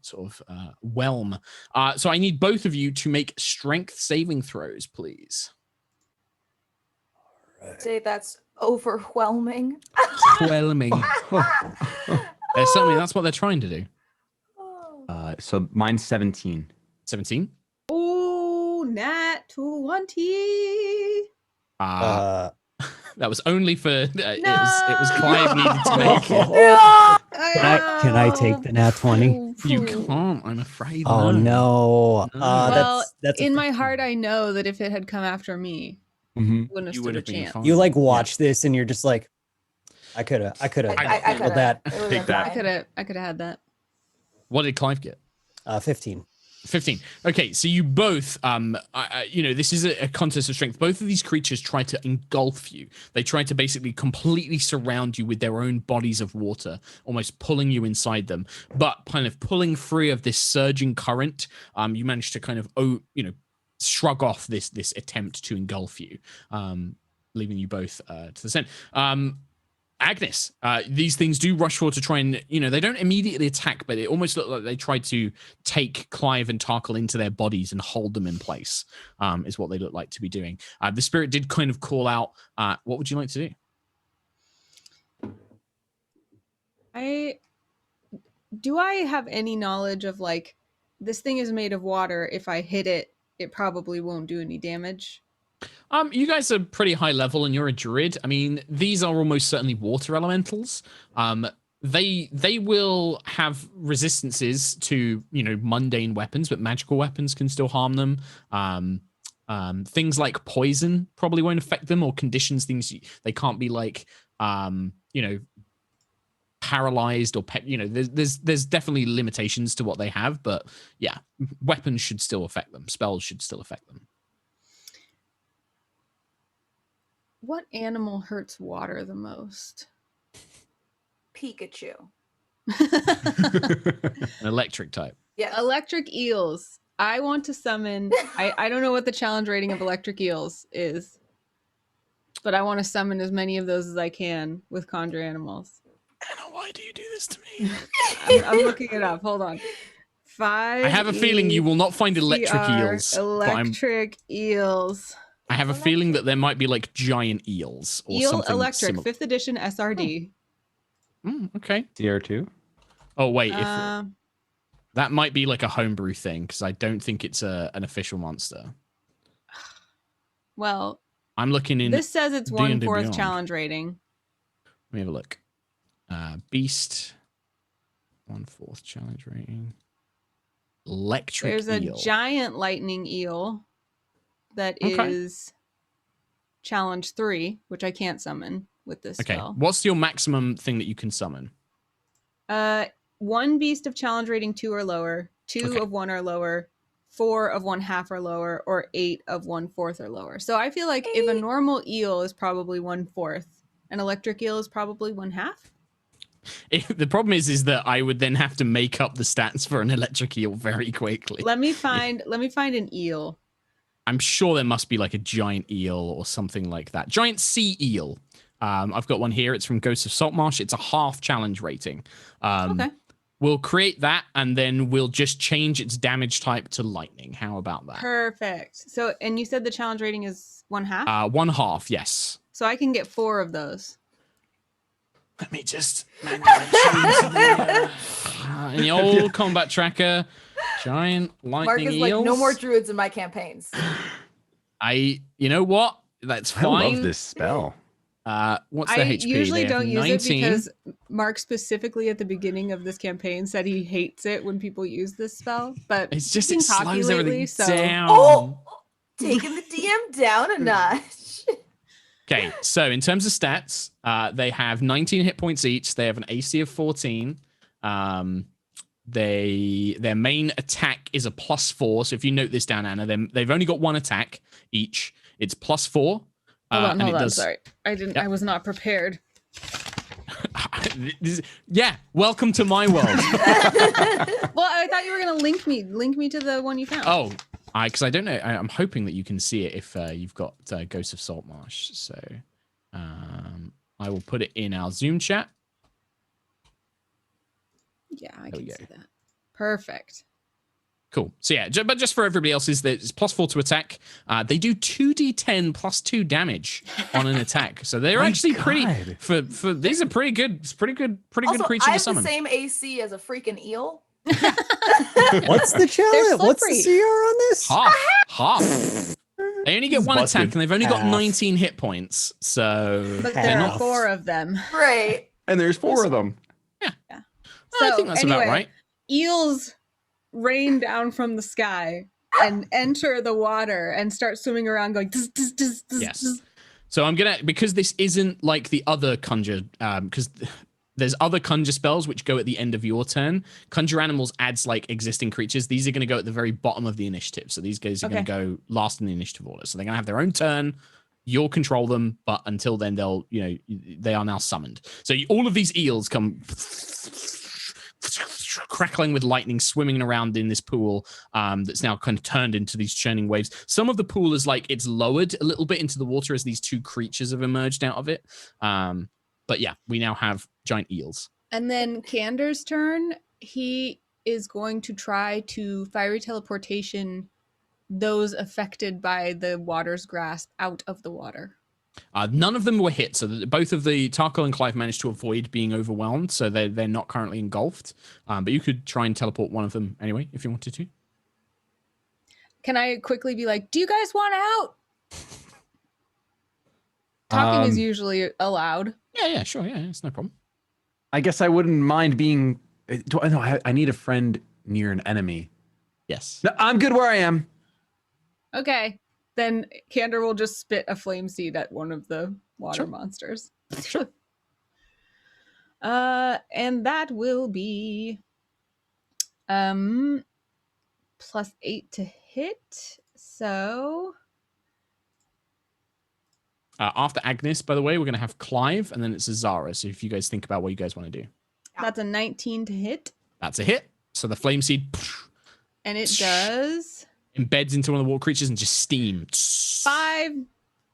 sort of whelm. So I need both of you to make strength saving throws, please. Say that's overwhelming. Whelming. Certainly, that's what they're trying to do. So mine's 17. 17. Oh, nat 20. That was only for it was Clive needed to make it. Can I take the nat 20? You can't, I'm afraid. Oh no. Well, that's in my heart, I know that if it had come after me, wouldn't have You stood would a have been chance. fine. You like watch this and you're just like, I could have handled that. It would've Take been that. fine. I could have had that. What did Clive get? 15. 15. Okay, so you both, this is a contest of strength. Both of these creatures try to engulf you. They try to basically completely surround you with their own bodies of water, almost pulling you inside them. But kind of pulling free of this surging current, you manage to kind of, shrug off this attempt to engulf you, leaving you both to the center. Agnis, these things do rush forward to try and, they don't immediately attack, but it almost looks like they try to take Clive and Tarkhal into their bodies and hold them in place, is what they look like to be doing. The spirit did kind of call out, what would you like to do? Do I have any knowledge of, like, this thing is made of water. If I hit it, it probably won't do any damage? You guys are pretty high level and you're a druid. I mean, these are almost certainly water elementals. They will have resistances to, mundane weapons, but magical weapons can still harm them. Things like poison probably won't affect them, or conditions, things they can't be like, paralyzed or there's definitely limitations to what they have, but yeah, weapons should still affect them. Spells should still affect them. What animal hurts water the most? Pikachu. An electric type. Yeah. Electric eels. I want to summon. I don't know what the challenge rating of electric eels is, but I want to summon as many of those as I can with conjure animals. Anna, why do you do this to me? I'm looking it up. Hold on. 5. I have a feeling you will not find electric eels. Electric eels. I have a feeling that there might be like giant eels or Eel something Electric, similar. 5th edition SRD. Okay. CR2? Oh, wait. That might be like a homebrew thing, because I don't think it's an official monster. Well, I'm looking in. This says it's D&D 1/4 Beyond. challenge rating. Let me have a look. Beast. 1/4 challenge rating. Electric There's a eel. giant lightning eel that is challenge 3, which I can't summon with this spell. What's your maximum thing that you can summon? 1 beast of challenge rating 2 or lower, 2 of 1 or lower, 4 of 1/2 or lower, or 8 of 1/4 or lower. So I feel like if a normal eel is probably 1/4, an electric eel is probably 1/2. The problem is that I would then have to make up the stats for an electric eel very quickly. Let me find an eel. I'm sure there must be like a giant eel or something like that. Giant sea eel. I've got one here. It's from Ghosts of Saltmarsh. It's a 1/2 challenge rating. Okay. We'll create that, and then we'll just change its damage type to lightning. How about that? Perfect. So, and you said the challenge rating is 1/2? 1/2, yes. So I can get 4 of those. Let me just manually change in the old combat tracker. Giant lightning Mark is eels. like, no more druids in my campaigns. You know what? That's I fine. love this spell. What's the I HP? usually They have don't use 19. it because Mark specifically at the beginning of this campaign said he hates it when people use this spell. But It's just he's it been cocky slows lately, everything so down. Oh, taking the DM down a notch. Okay, so in terms of stats, they have 19 hit points each. They have an AC of 14. Their main attack is a +4. So if you note this down, Anna, they've only got 1 attack each. It's +4. Hold on. Sorry, I was not prepared. Yeah, welcome to my world. Well, I thought you were gonna link me to the one you found. Oh, because I don't know. I'm hoping that you can see it if you've got Ghosts of Saltmarsh. So I will put it in our Zoom chat. Yeah, I can see that. Perfect. Cool. So yeah, but just for everybody else, it's +4 to attack. They do 2d10 + 2 damage on an attack. So they're actually pretty. For these are pretty good. It's pretty good Also, creature I to have summon. the same AC as a freaking eel. What's the challenge? What's the slippery. CR on this? Half. They only get 1 busted. attack, and they've only got Half. 19 hit points. So But They're there are not- 4 of them. Right. And there's 4 of them. I think that's about right. Eels rain down from the sky and enter the water and start swimming around going zzz, zzz, zzz, zzz, Yes. zzz. So I'm gonna, because this isn't like the other conjure, because There's other conjure spells which go at the end of your turn. Conjure animals adds like existing creatures. These are going to go at the very bottom of the initiative. So these guys are going to go last in the initiative order. So they're going to have their own turn. You'll control them, but until then, they'll, they are now summoned. So all of these eels come crackling with lightning, swimming around in this pool that's now kind of turned into these churning waves. Some of the pool is like it's lowered a little bit into the water as these two creatures have emerged out of it. But yeah, we now have giant eels. And then Kander's turn. He is going to try to fiery teleportation those affected by the water's grasp out of the water. None of them were hit, so both of the Tarkhal and Clive managed to avoid being overwhelmed, so they're not currently engulfed. But you could try and teleport one of them anyway, if you wanted to. Can I quickly be like, do you guys want out? Talking is usually allowed. Yeah, sure, yeah, it's no problem. I guess I wouldn't mind being... I need a friend near an enemy. Yes. No, I'm good where I am. Okay. Then Kander will just spit a flame seed at one of the water monsters. Sure. And that will be +8 to hit. So after Agnis, by the way, we're going to have Clive, and then it's Azara. So if you guys think about what you guys want to do. That's a 19 to hit. That's a hit. So the flame seed... And it does... embeds into one of the water creatures and just steam. 5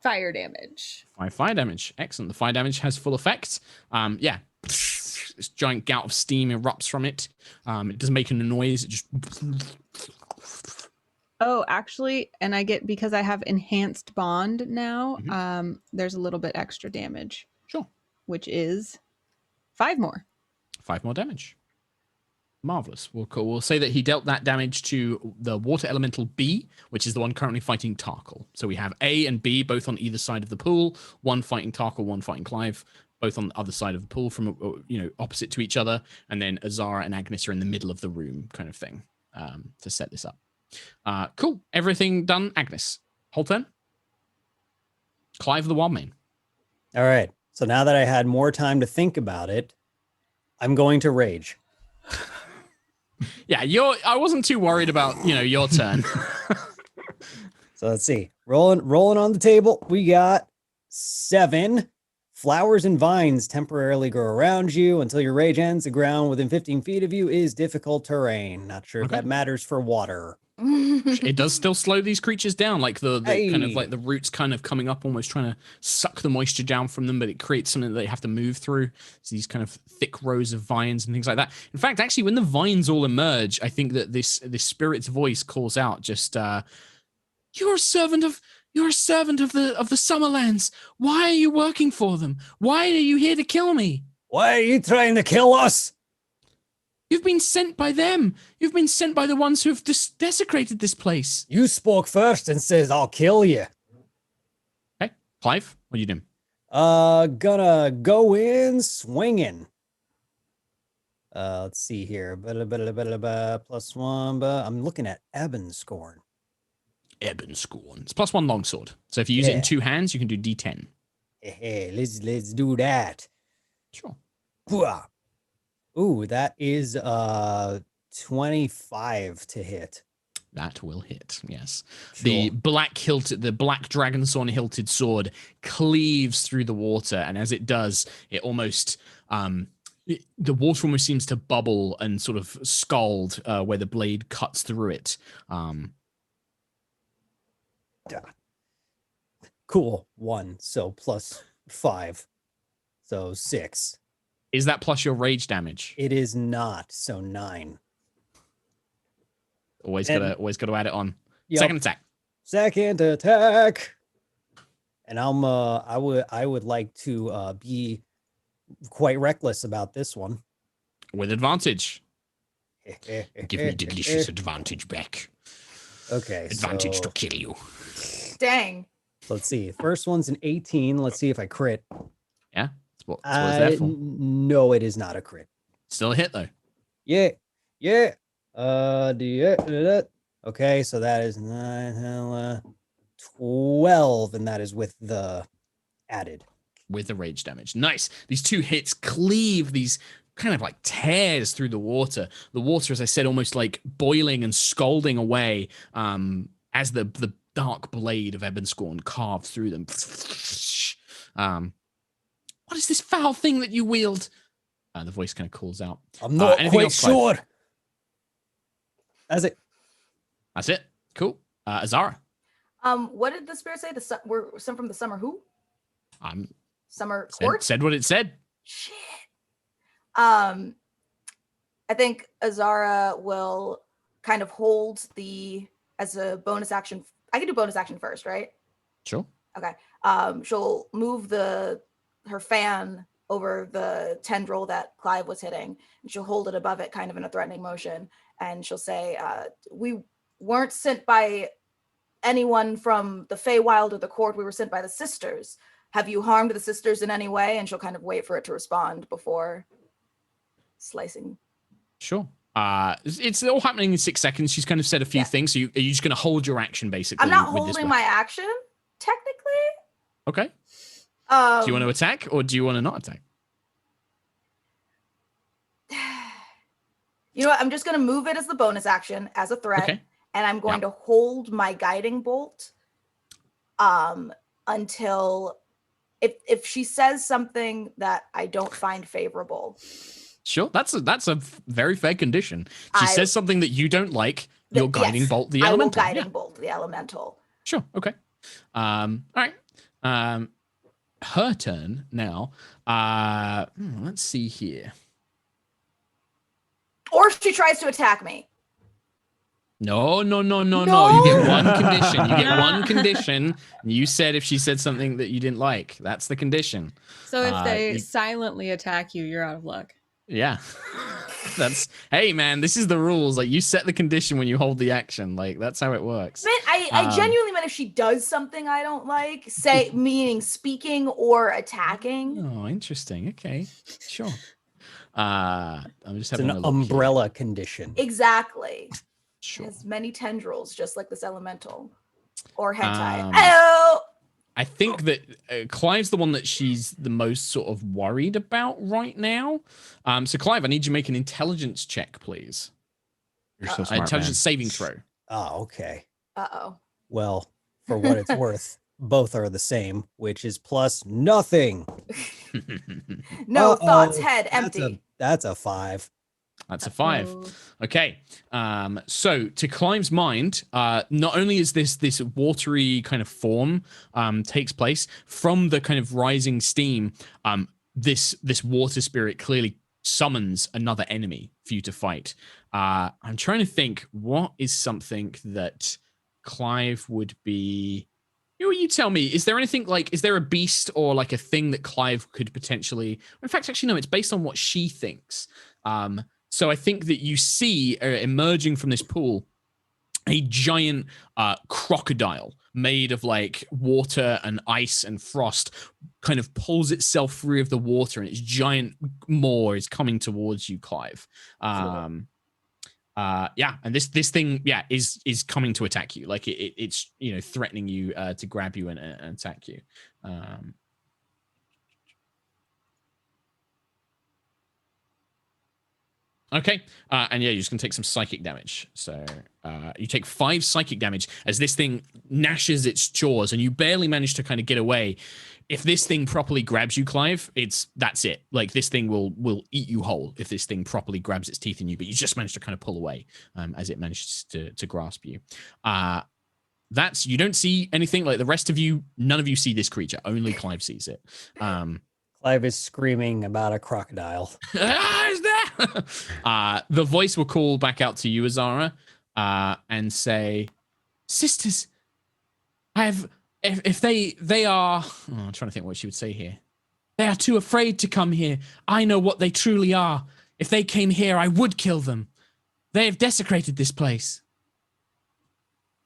fire damage. 5 fire damage. Excellent. The fire damage has full effect. Yeah. This giant gout of steam erupts from it. It doesn't make a noise. It just... Oh, actually, and I get, because I have enhanced bond now, there's a little bit extra damage. Sure. Which is 5 more. 5 more damage. Marvelous. We'll say that he dealt that damage to the water elemental B, which is the one currently fighting Tarkhal. So we have A and B both on either side of the pool. One fighting Tarkhal, one fighting Clive, both on the other side of the pool from opposite to each other. And then Azara and Agnis are in the middle of the room, kind of thing, to set this up. Cool. Everything done, Agnis. Whole turn. Clive the Wildmane. All right. So now that I had more time to think about it, I'm going to rage. Yeah, I wasn't too worried about, your turn. So let's see. Rolling on the table. We got 7. Flowers and vines temporarily grow around you until your rage ends. The ground within 15 feet of you is difficult terrain. Not sure if that matters for water. It does still slow these creatures down, like the kind of like the roots kind of coming up, almost trying to suck the moisture down from them, but it creates something that they have to move through. So these kind of thick rows of vines and things like that. In fact, actually, when the vines all emerge, I think that this spirit's voice calls out just, "You're a servant of the Summerlands. Why are you working for them? Why are you here to kill me? Why are you trying to kill us? You've been sent by them. You've been sent by the ones who have desecrated this place." You spoke first and says, "I'll kill you." Okay, Clive, what are you doing? Gonna go in swinging. Let's see here. +1, but I'm looking at Ebonscorn. Ebonscorn. It's +1 longsword. So if you use it in 2 hands, you can do D10. Hey, let's do that. Sure. Ooh, that is 25 to hit. That will hit, yes. Sure. The black dragonthorn hilted sword cleaves through the water, and as it does, it almost the water almost seems to bubble and sort of scald where the blade cuts through it. Cool. 1, so +5, so 6. Is that plus your rage damage? It is not, so 9. Always gotta add it on. Yep. Second attack. And I would like to be quite reckless about this one. With advantage. Give me delicious advantage back. Okay. Advantage to kill you. Dang. Let's see. First one's an 18. Let's see if I crit. Yeah. That's what it's there for. No, it is not a crit. Still a hit though. Yeah. Okay, so that is 9, 12, and that is with the added. with the rage damage. Nice. These 2 hits cleave these kind of like tears through the water. The water, as I said, almost like boiling and scalding away as the dark blade of Ebonscorn carved through them. What is this foul thing that you wield? The voice kind of calls out. I'm not anything quite else, Clive? sure. That's it. That's it. Cool. Azara. What did the spirit say? We're some from the summer who? Summer Said, court? said what it said. Shit. I think Azara will kind of hold as a bonus action. I can do bonus action first, right? Sure. Okay. She'll move her fan over the tendril that Clive was hitting, and she'll hold it above it kind of in a threatening motion. And she'll say, we weren't sent by anyone from the Feywild or the court. We were sent by the sisters. Have you harmed the sisters in any way? And she'll kind of wait for it to respond before slicing. Sure. It's all happening in 6 seconds. She's kind of said a few things. So are you just going to hold your action, basically? I'm not with this holding my action, technically. Okay. Do you want to attack or do you want to not attack? You know what? I'm just going to move it as the bonus action, as a threat. Okay. And I'm going to hold my guiding bolt until if she says something that I don't find favorable. Sure. That's a very fair condition. She says something that you don't like, you're guiding bolt the elemental. I will guiding bolt the elemental. Sure. Okay. All right. Her turn now. Let's see here. Or she tries to attack me. No. You get one condition. You get one condition. You said if she said something that you didn't like, that's the condition. So if they silently attack you, you're out of luck. Yeah. Hey man, this is the rules. Like, you set the condition when you hold the action. Like, that's how it works. I genuinely meant if she does something I don't like, meaning speaking or attacking. Oh, interesting. Okay. Sure. I'm just having an umbrella condition. Exactly. Sure. It has many tendrils, just like this elemental or hentai. I think that Clive's the one that she's the most sort of worried about right now. So Clive, I need you to make an intelligence check, please. You're so smart, intelligence saving throw. Oh, okay. Uh-oh. Well, for what it's worth, both are the same, which is plus nothing. No thoughts, head empty. That's a 5. That's a 5. Okay. So to Clive's mind, not only is this watery kind of form takes place from the kind of rising steam, this water spirit clearly summons another enemy for you to fight. I'm trying to think, what is something that Clive would be. You tell me, is there anything like, is there a beast or like a thing that Clive could potentially, in fact, actually, no, it's based on what she thinks. So I think that you see emerging from this pool a giant crocodile made of like water and ice and frost kind of pulls itself free of the water, and its giant maw is coming towards you, Clive. And this thing, is coming to attack you. Like it's threatening you to grab you and attack you. Okay, and you're just gonna take some psychic damage. So you take 5 psychic damage as this thing gnashes its jaws, and you barely manage to kind of get away. If this thing properly grabs you, Clive, that's it. Like, this thing will eat you whole if this thing properly grabs its teeth in you. But you just managed to kind of pull away as it manages to grasp you. You don't see anything. Like, the rest of you, none of you see this creature. Only Clive sees it. Clive is screaming about a crocodile. Is there? The voice will call back out to you, Azara, and say, "Sisters, if they are, I'm trying to think what she would say here. They are too afraid to come here. I know what they truly are. If they came here, I would kill them. They have desecrated this place."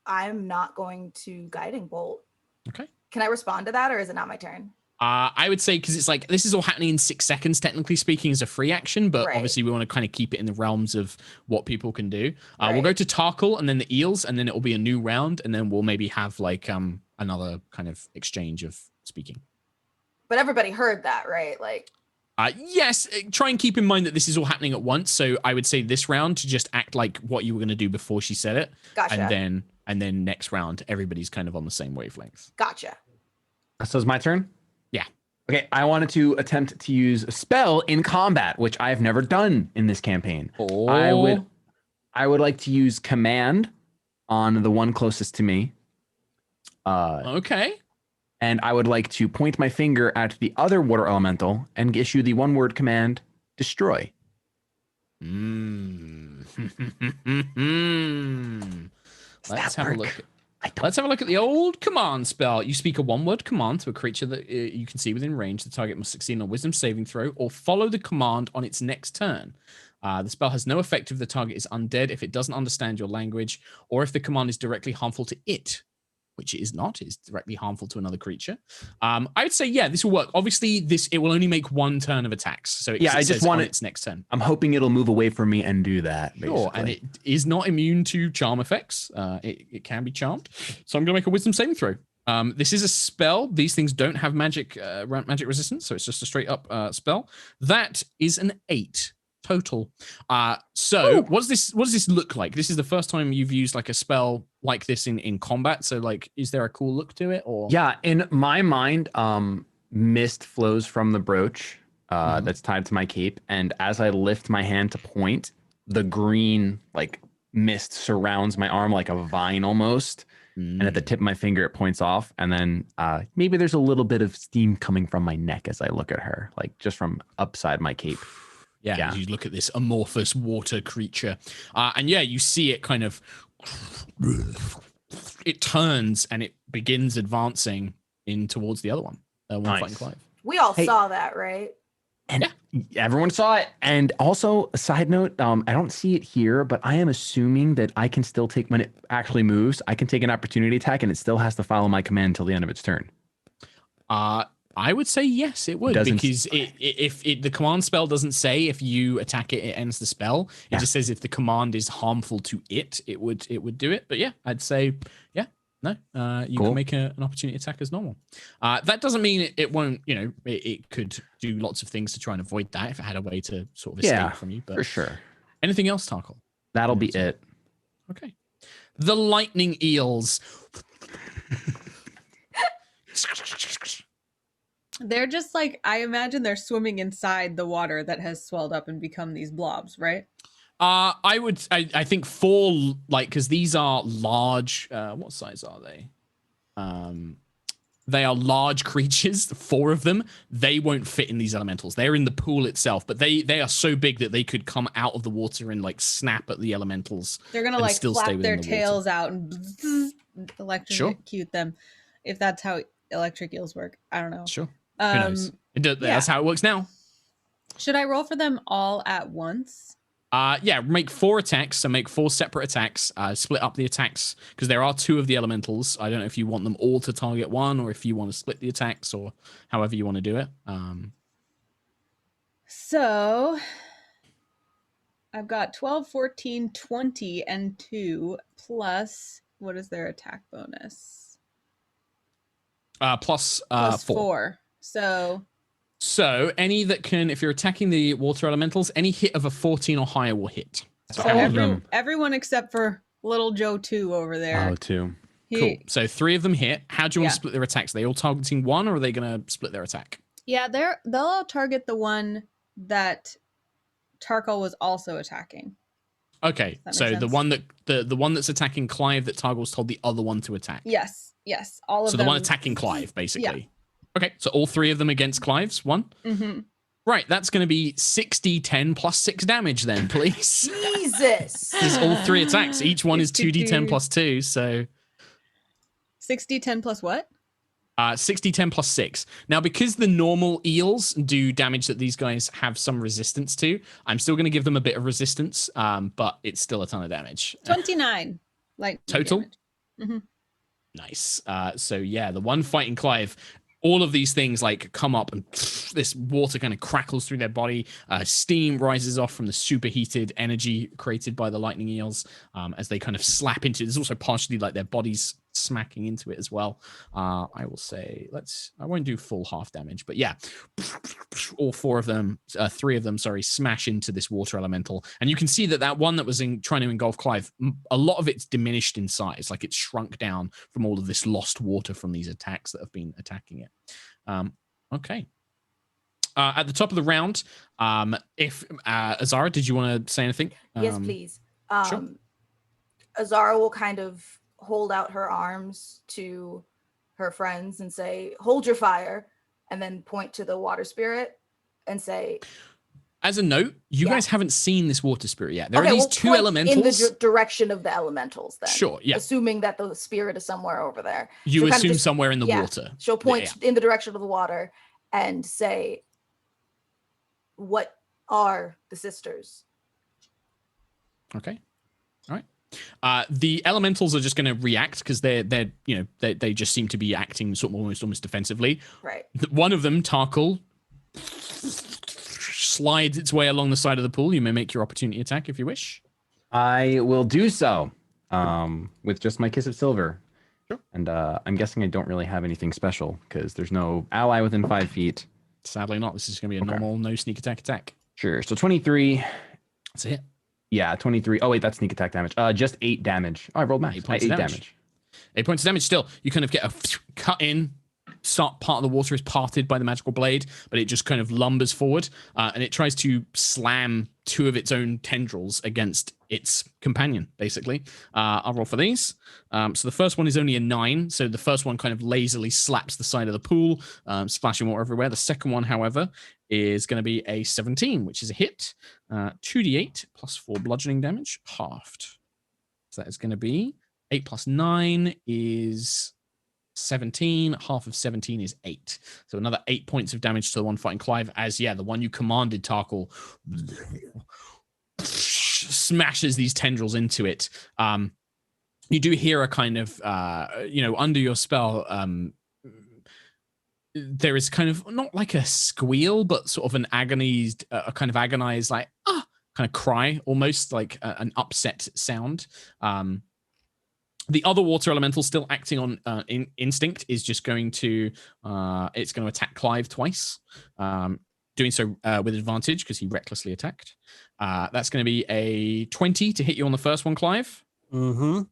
I'm not going to guiding bolt. Okay. Can I respond to that, or is it not my turn? I would say, because it's like, this is all happening in 6 seconds, technically speaking, as a free action, but obviously we want to kind of keep it in the realms of what people can do. We'll go to Tarkhal and then the Eels, and then it will be a new round, and then we'll maybe have like another kind of exchange of speaking. But everybody heard that, right? Like. Yes, try and keep in mind that this is all happening at once. So I would say this round to just act like what you were going to do before she said it. Gotcha. And then next round, everybody's kind of on the same wavelength. Gotcha. So it's my turn? Yeah. Okay, I wanted to attempt to use a spell in combat, which I have never done in this campaign. Oh. I would like to use command on the one closest to me. Okay. And I would like to point my finger at the other water elemental and issue the one-word command, destroy. Let's have a look. Let's have a look at the old command spell. You speak a one-word command to a creature that you can see within range. The target must succeed on a wisdom saving throw or follow the command on its next turn. The spell has no effect if the target is undead, if it doesn't understand your language, or if the command is directly harmful to it, which it is not. It is directly harmful to another creature. I would say, yeah, this will work. Obviously, it will only make one turn of attacks. So I just want its next turn. I'm hoping it'll move away from me and do that. Basically. Sure, and it is not immune to charm effects. It can be charmed. So I'm going to make a wisdom saving throw. This is a spell. These things don't have magic resistance, so it's just a straight up spell. That is an 8 total. So what does this look like? This is the first time you've used like a spell like this in combat. So like, is there a cool look to it? Or yeah, in my mind, mist flows from the brooch that's tied to my cape, and as I lift my hand to point, the green like mist surrounds my arm like a vine almost. And at the tip of my finger, it points off. And then maybe there's a little bit of steam coming from my neck as I look at her, like just from upside my cape. Yeah, you look at this amorphous water creature. And yeah, you see it kind of, it turns and it begins advancing in towards the other one. Fighting Clive. We all saw that, right? And everyone saw it. And also, a side note, I don't see it here, but I am assuming that I can still take, when it actually moves, I can take an opportunity attack and it still has to follow my command until the end of its turn. I would say yes, it would, because if the command spell doesn't say if you attack it, it ends the spell. It just says if the command is harmful to it, it would do it. But yeah, I'd say no. You can make an opportunity attack as normal. That doesn't mean it won't. It could do lots of things to try and avoid that if it had a way to sort of escape from you. But for sure. Anything else, Tarkhal? That'll be it. Okay. The lightning eels. They're just like, I imagine they're swimming inside the water that has swelled up and become these blobs, right? I think 4, because these are large. What size are they? They are large creatures. 4 of them. They won't fit in these elementals. They're in the pool itself, but they are so big that they could come out of the water and like snap at the elementals. They're gonna like flap their tails out and electrocute them, if that's how electric eels work. I don't know. Sure. Who knows? That's how it works now. Should I roll for them all at once? Make 4 attacks. So make 4 separate attacks. Split up the attacks because there are 2 of the elementals. I don't know if you want them all to target one or if you want to split the attacks or however you want to do it. So I've got 12, 14, 20, and 2 plus, what is their attack bonus? Plus 4. So any that can, if you're attacking the water elementals, any hit of a 14 or higher will hit. So everyone except for little Joe 2 over there. Oh, 2. Cool. So 3 of them hit. How do you want to split their attacks? Are they all targeting one, or are they going to split their attack? Yeah, they'll all target the one that Tarkhal was also attacking. Okay, so the one that's attacking Clive that Tarkhal's told the other one to attack. Yes, all of them. So the one attacking Clive, basically. Yeah. Okay, so all 3 of them against Clive's one. Mm-hmm. Right, that's going to be 6d10 plus 6 damage then, please. Jesus! There's all 3 attacks. Each one is 2d10 plus 2, so... 6d10 plus what? 6d10 plus 6. Now, because the normal eels do damage that these guys have some resistance to, I'm still going to give them a bit of resistance, but it's still a ton of damage. 29. Total? Mm-hmm. Nice. So yeah, the one fighting Clive, all of these things like come up and this water kind of crackles through their body. Steam rises off from the superheated energy created by the lightning eels as they kind of slap into. There's also partially like their bodies smacking into it as well. I will say, I won't do full half damage, but yeah, all three of them, smash into this water elemental. And you can see that one that was trying to engulf Clive, a lot of it's diminished in size, like it's shrunk down from all of this lost water from these attacks that have been attacking it. Okay. At the top of the round, if Azara, did you want to say anything? Yes, please. Sure. Azara will kind of hold out her arms to her friends and say, "Hold your fire," and then point to the water spirit and say, as a note, you guys haven't seen this water spirit yet. There are these two point elementals in the direction of the elementals then. Sure, yeah. Assuming that the spirit is somewhere over there. You assume somewhere in the water. She'll point in the direction of the water and say, "What are the sisters?" Okay. All right. The elementals are just going to react because they just seem to be acting sort of almost defensively. Right. One of them, Tarkhal, slides its way along the side of the pool. You may make your opportunity attack if you wish. I will do so with just my Kiss of Silver. Sure. And I'm guessing I don't really have anything special because there's no ally within 5 feet. Sadly not. This is going to be a normal no sneak attack. Sure. So 23. That's it. Yeah, 23. Oh, wait, that's sneak attack damage. Just 8 damage. Oh, I rolled max. 8 points of damage. 8 points of damage still. You kind of get a cut in. Part of the water is parted by the magical blade, but it just kind of lumbers forward and it tries to slam 2 of its own tendrils against its companion, basically. I'll roll for these. So the first one is only a 9. So the first one kind of lazily slaps the side of the pool, splashing water everywhere. The second one, however, is going to be a 17, which is a hit. 2d8 plus 4 bludgeoning damage, halved. So that is going to be 8 plus 9 is 17. Half of 17 is 8. So another 8 points of damage to the one fighting Clive as, the one you commanded, Tarkhal, smashes these tendrils into it. You do hear a kind of, under your spell, there is kind of not like a squeal, but sort of an agonized, kind of cry, almost like an upset sound. The other water elemental still acting on instinct is just going to it's going to attack Clive twice, doing so with advantage because he recklessly attacked. That's going to be a 20 to hit you on the first one, Clive. Mm-hmm.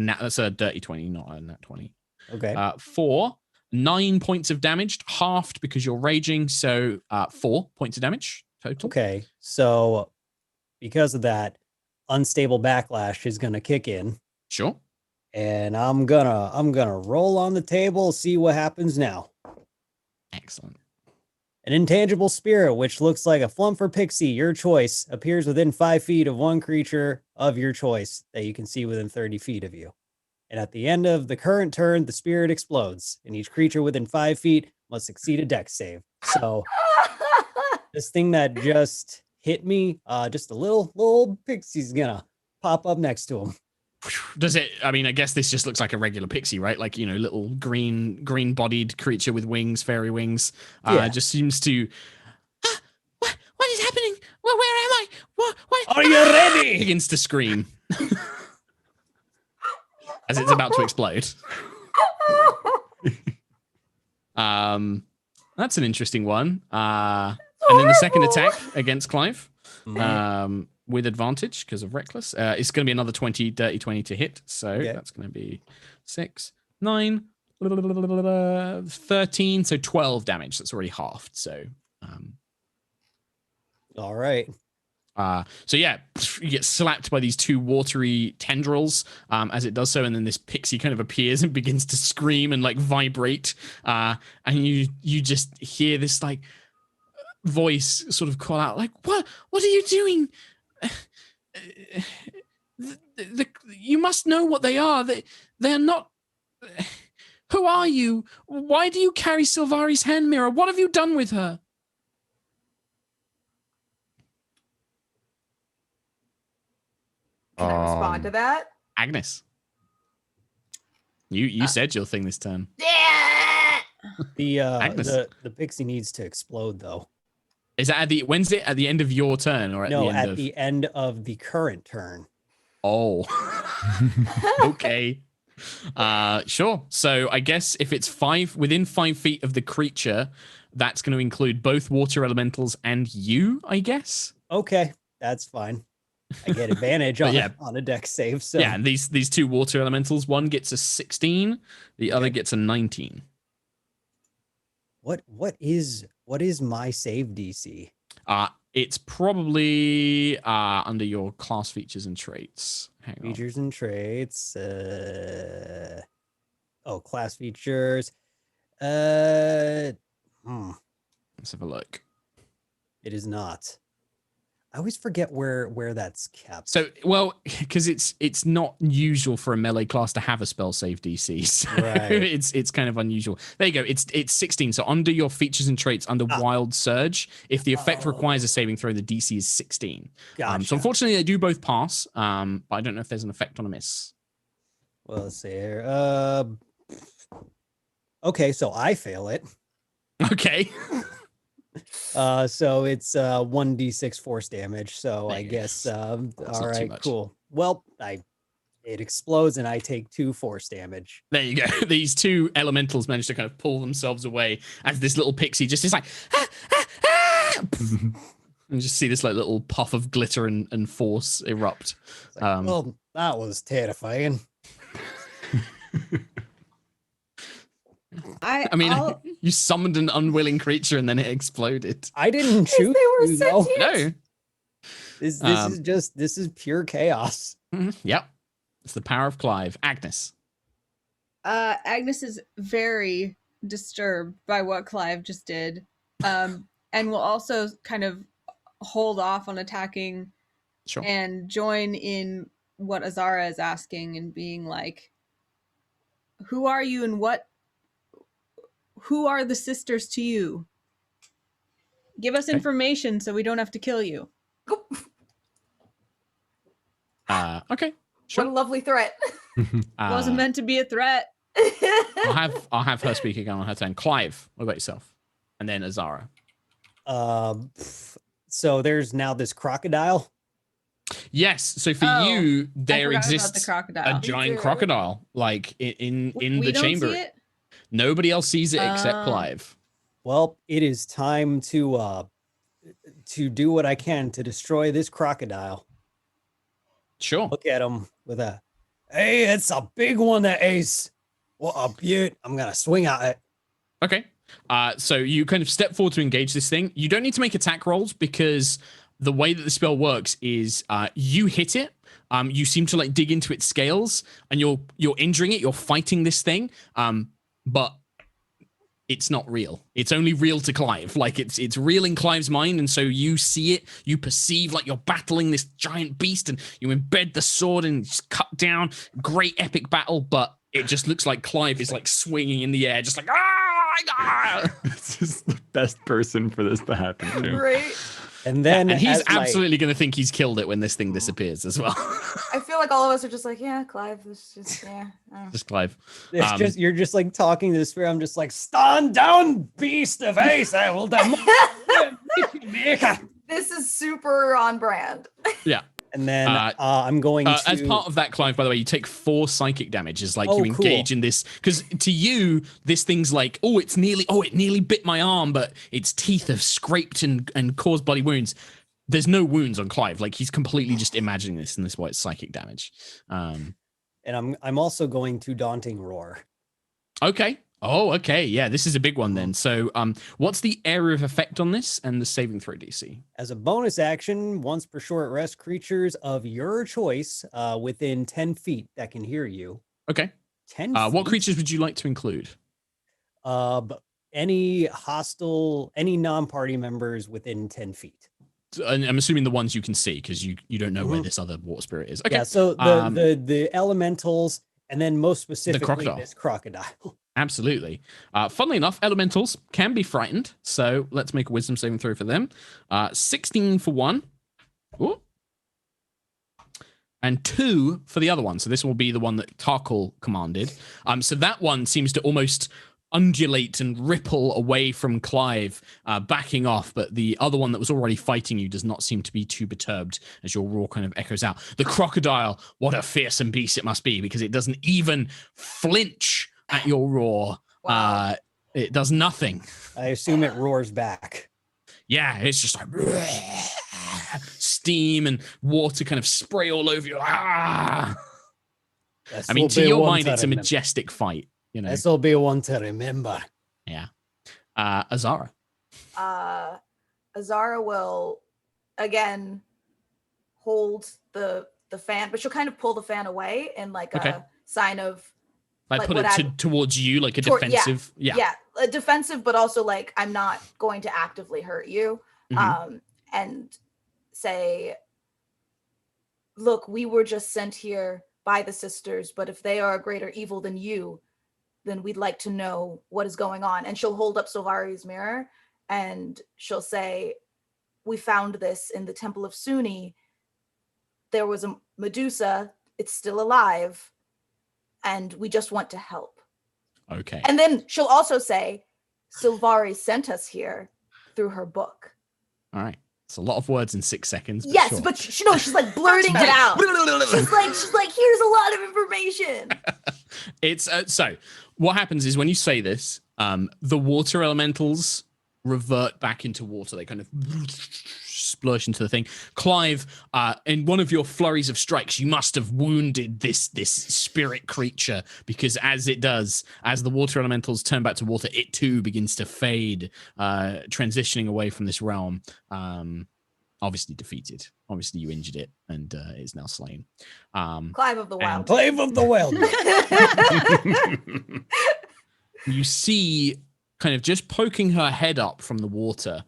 That's a dirty 20, not a nat 20. Okay. 4, 9 points of damage, halved because you're raging, so 4 points of damage total. Okay, so because of that, unstable backlash is going to kick in. Sure. And I'm gonna roll on the table, see what happens now. Excellent. An intangible spirit, which looks like a flumfer pixie, your choice, appears within 5 feet of one creature of your choice that you can see within 30 feet of you. And at the end of the current turn, the spirit explodes, and each creature within 5 feet must succeed a dex save. So this thing that just hit me, just a little pixie's gonna pop up next to him. Does it? I mean, I guess this just looks like a regular pixie, right? Like, little green-bodied creature with wings, fairy wings. Just seems to. What is happening? Where am I? What? Are you ready? Begins to scream as it's about to explode. That's an interesting one. And then the second attack against Clive. With advantage because of reckless. It's going to be another 20, dirty 20 to hit. So that's going to be 6, 9, 13. So 12 damage. That's already halved. So, all right. So you get slapped by these 2 watery tendrils as it does so, and then this pixie kind of appears and begins to scream and like vibrate. And you just hear this like voice sort of call out like, what are you doing? You must know what they are. They're not. Who are you? Why do you carry Silvari's hand mirror? What have you done with her? Can I respond to that? Agnis, you said your thing this turn. The pixie needs to explode though. Is that when's it at the end of your turn or at the end of the current turn? Oh. Okay. Sure. So I guess if it's within 5 feet of the creature, that's going to include both water elementals and you, I guess. Okay, that's fine. I get advantage on a deck save. So yeah, and these two water elementals, one gets a 16, the other gets a 19. What is my save DC? It's probably under your class features and traits. Hang on. Features and traits. Class features. Let's have a look. It is not. I always forget where that's kept. So, well, because it's not usual for a melee class to have a spell save DC. So Right. it's kind of unusual. There you go. It's 16. So under your features and traits, under Wild Surge, if the effect requires a saving throw, the DC is 16. Gotcha. So unfortunately, they do both pass. But I don't know if there's an effect on a miss. Well, let's see here. Okay, so I fail it. Okay. So it's 1d6 force damage. So I guess all right, cool. Well, it explodes and I take 2 force damage. There you go. These two elementals manage to kind of pull themselves away as this little pixie just is like and just see this like little puff of glitter and force erupt. Well, that was terrifying. I mean, you summoned an unwilling creature and then it exploded. I didn't shoot. They were you, no. sentient. No. This is pure chaos. Yep. It's the power of Clive. Agnes. Agnes is very disturbed by what Clive just did, and will also kind of hold off on attacking and join in what Azara is asking and being like, who are you and who are the sisters to you? Give us information so we don't have to kill you. Okay. Sure. What a lovely threat. Wasn't meant to be a threat. I'll have her speak again on her turn. Clive, what about yourself? And then Azara. So there's now this crocodile. Yes. So for you, there exists the a giant crocodile, like in the chamber. See it? Nobody else sees it except Clive. Well, it is time to do what I can to destroy this crocodile. Sure. Look at him with a, hey, it's a big one, that ace. What a beaut. I'm going to swing at it. Okay. So you kind of step forward to engage this thing. You don't need to make attack rolls because the way that the spell works is you hit it. You seem to like dig into its scales and you're injuring it. You're fighting this thing. But it's not real. It's only real to Clive. Like it's real in Clive's mind. And so you see it, you perceive like you're battling this giant beast and you embed the sword and just cut down. Great epic battle. But it just looks like Clive is like swinging in the air, just like, This is the best person for this to happen to. Right. And then and he's absolutely going to think he's killed it when this thing disappears as well. I feel like all of us are just like, yeah, Clive. It's just, Just Clive. It's just you're just like talking to this spirit. I'm just like, stand down, beast of ace. I will This is super on brand. Yeah. And then I'm going to... As part of that, Clive, by the way, you take 4 psychic damage as like you engage in this. Because to you, this thing's like, it nearly bit my arm, but its teeth have scraped and caused bloody wounds. There's no wounds on Clive. Like he's completely just imagining this, and this is why it's psychic damage. And I'm also going to Daunting Roar. Okay. Oh, okay. Yeah, this is a big one then. So what's the area of effect on this and the saving throw DC? As a bonus action, once per short rest, creatures of your choice within 10 feet that can hear you. Okay. 10 what creatures would you like to include? Any hostile, any non-party members within 10 feet. And I'm assuming the ones you can see because you don't know where this other water spirit is. Okay. Yeah, so the elementals and then most specifically this crocodile. Absolutely. Funnily enough, elementals can be frightened. So let's make a wisdom saving throw for them. 16 for one. Ooh. And 2 for the other one. So this will be the one that Tarkhal commanded. So that one seems to almost undulate and ripple away from Clive, backing off, but the other one that was already fighting you does not seem to be too perturbed as your roar kind of echoes out. The crocodile, what a fearsome beast it must be, because it doesn't even flinch at your roar. Wow. It does nothing. I assume it roars back. Yeah, it's just like steam and water kind of spray all over you. I mean, to your mind, it's a majestic fight. You know, this will be one to remember. Yeah. Azara. Azara will again hold the fan, but she'll kind of pull the fan away in like a sign of like put it towards you, like a defensive. Yeah, a defensive, but also like I'm not going to actively hurt you. And say, look, we were just sent here by the sisters, but if they are a greater evil than you, then we'd like to know what is going on. And she'll hold up Silvari's mirror and she'll say, we found this in the Temple of Sune. There was a Medusa. It's still alive. And we just want to help. Okay. And then she'll also say, Silvari sent us here through her book. All right. It's a lot of words in 6 seconds. But yes, sure. but she's like blurting it out. she's like, here's a lot of information. It's so what happens is when you say this, the water elementals revert back into water. They kind of splash into the thing. Clive, in one of your flurries of strikes, you must have wounded this spirit creature, because as it does, as the water elementals turn back to water, it too begins to fade, transitioning away from this realm. Obviously defeated. Obviously you injured it and is now slain. Clive of the Wild. Clive of the Wild. You see, kind of just poking her head up from the water,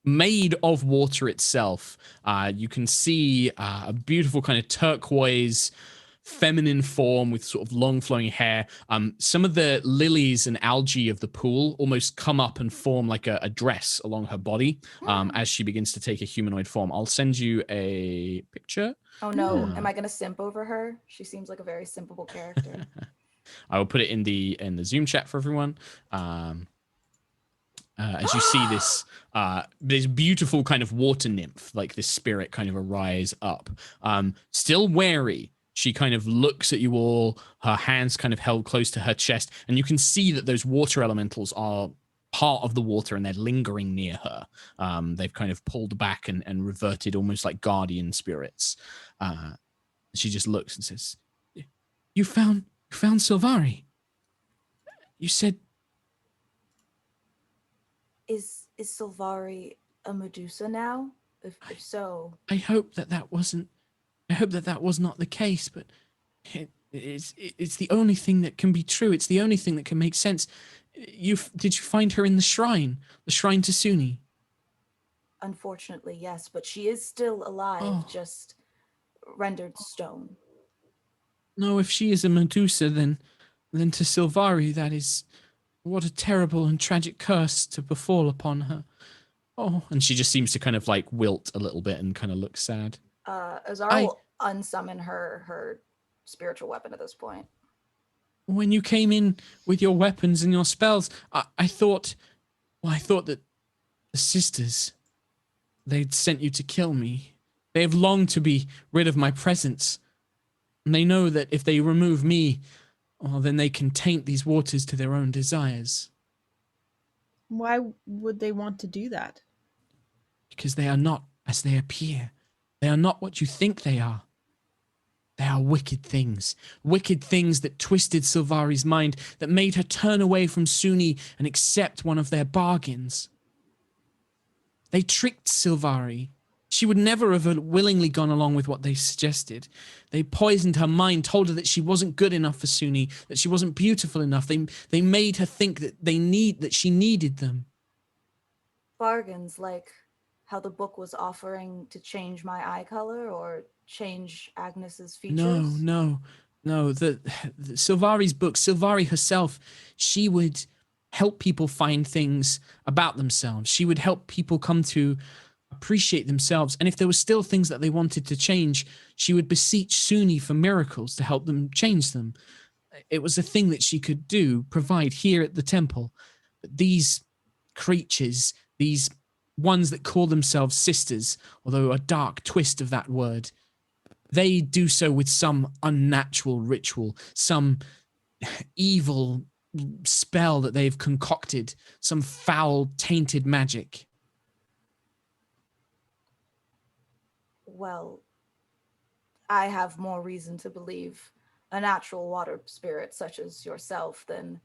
made of water itself, you can see a beautiful kind of turquoise feminine form with sort of long flowing hair. Some of the lilies and algae of the pool almost come up and form like a dress along her body as she begins to take a humanoid form. I'll send you a picture. Oh no, am I going to simp over her? She seems like a very simpable character. I will put it in the Zoom chat for everyone. As you see this beautiful kind of water nymph, like this spirit kind of arise up. Still wary, she kind of looks at you all, her hands kind of held close to her chest, and you can see that those water elementals are part of the water and they're lingering near her. They've kind of pulled back and reverted almost like guardian spirits. She just looks and says, You found Silvari. You said... Is Silvari a Medusa now? If so... I hope that was not the case, but it's the only thing that can be true. It's the only thing that can make sense. Did you find her in the shrine to Sune? Unfortunately, yes, but she is still alive, just rendered stone. No, if she is a Medusa, then to Silvari, that is what a terrible and tragic curse to befall upon her. Oh, and she just seems to kind of like wilt a little bit and kind of look sad. Azara will unsummon her spiritual weapon at this point. When you came in with your weapons and your spells, I thought that the sisters, they'd sent you to kill me. They have longed to be rid of my presence. And they know that if they remove me, then they can taint these waters to their own desires. Why would they want to do that? Because they are not as they appear. They are not what you think they are. They are wicked things that twisted Silvari's mind, that made her turn away from Sune and accept one of their bargains. They tricked Silvari. She would never have willingly gone along with what they suggested. They poisoned her mind, told her that she wasn't good enough for Sune, that she wasn't beautiful enough. They made her think that she needed them. Bargains like how the book was offering to change my eye color or change Agnes's features? No. The Silvari's book, Silvari herself, she would help people find things about themselves. She would help people come to appreciate themselves. And if there were still things that they wanted to change, she would beseech Sune for miracles to help them change them. it was a thing that she could provide here at the temple. But these creatures, these ones that call themselves sisters, although a dark twist of that word, they do so with some unnatural ritual, some evil spell that they've concocted, some foul, tainted magic. Well, I have more reason to believe a natural water spirit such as yourself than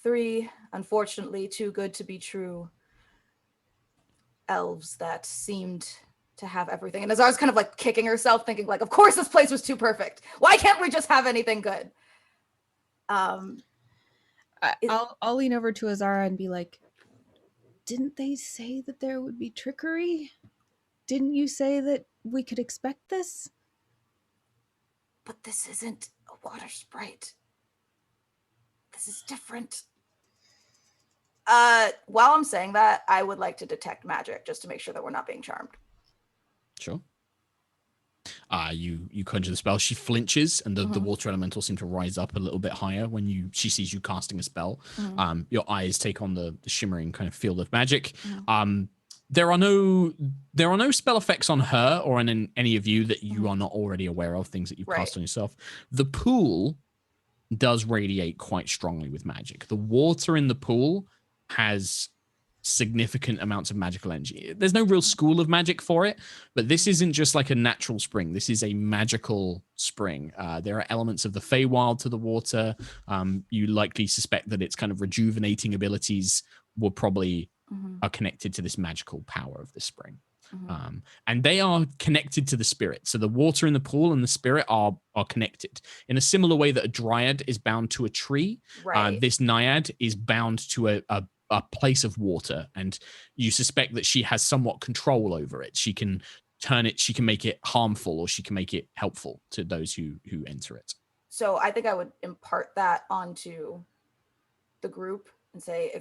3, unfortunately, too good to be true elves that seemed to have everything. And Azara's kind of like kicking herself, thinking like, of course this place was too perfect. Why can't we just have anything good? I'll lean over to Azara and be like, didn't they say that there would be trickery? Didn't you say that we could expect this? But this isn't a water sprite. This is different. While I'm saying that, I would like to detect magic just to make sure that we're not being charmed. Sure. You conjure the spell. She flinches, and the water elemental seem to rise up a little bit higher when she sees you casting a spell. Your eyes take on the shimmering kind of field of magic. There are no spell effects on her or on any of you that you are not already aware of, things that you've cast on yourself. The pool does radiate quite strongly with magic. The water in the pool has significant amounts of magical energy. There's no real school of magic for it, but this isn't just like a natural spring. This is a magical spring. There are elements of the Feywild to the water. You likely suspect that its kind of rejuvenating abilities will probably are connected to this magical power of the spring. And they are connected to the spirit. So the water in the pool and the spirit are connected in a similar way that a dryad is bound to a tree. This naiad is bound to a place of water, and you suspect that she has somewhat control over it. She can turn it, she can make it harmful, or she can make it helpful to those who enter it. So I think I would impart that onto the group and say,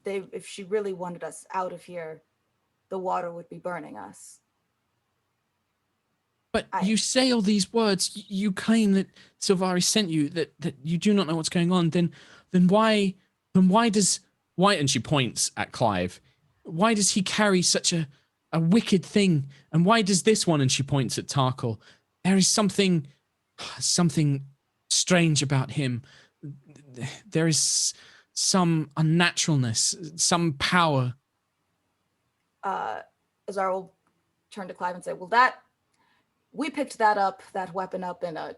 if she really wanted us out of here, the water would be burning us. But you say all these words, you claim that Silvari sent you, that you do not know what's going on, then why, and she points at Clive, why does he carry such a wicked thing? And why does this one, and she points at Tarkhal, there is something strange about him. There is some unnaturalness, some power. Azara will turn to Clive and say, well, we picked that weapon up in a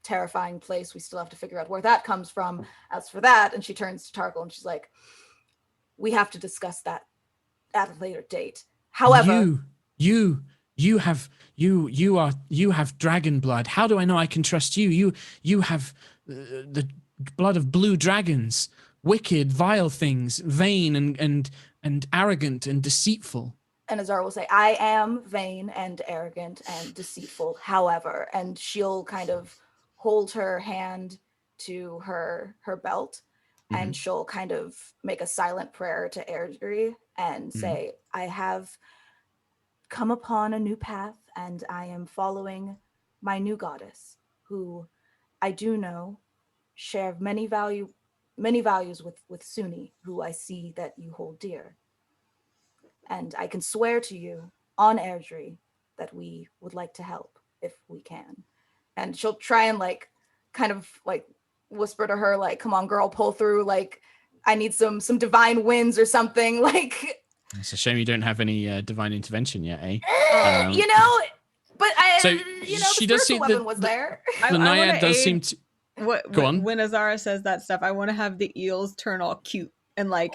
terrifying place. We still have to figure out where that comes from. As for that, and she turns to Tarkhal and she's like, we have to discuss that at a later date. However, you have dragon blood. How do I know I can trust you? You have the blood of blue dragons, wicked, vile things, vain and arrogant and deceitful. And Azara will say, I am vain and arrogant and deceitful, however, and she'll kind of hold her hand to her belt, and she'll kind of make a silent prayer to Airdrie and say, I have come upon a new path, and I am following my new goddess, who I do know share many values with Sune, who I see that you hold dear. And I can swear to you on Airdrie that we would like to help if we can. And she'll try and kind of whisper to her, like, come on, girl, pull through. Like, I need some divine winds or something. Like, it's a shame you don't have any divine intervention yet, eh? But she the does seem weapon was there. The Naiad does seem to. Go on. When Azara says that stuff, I want to have the eels turn all cute and like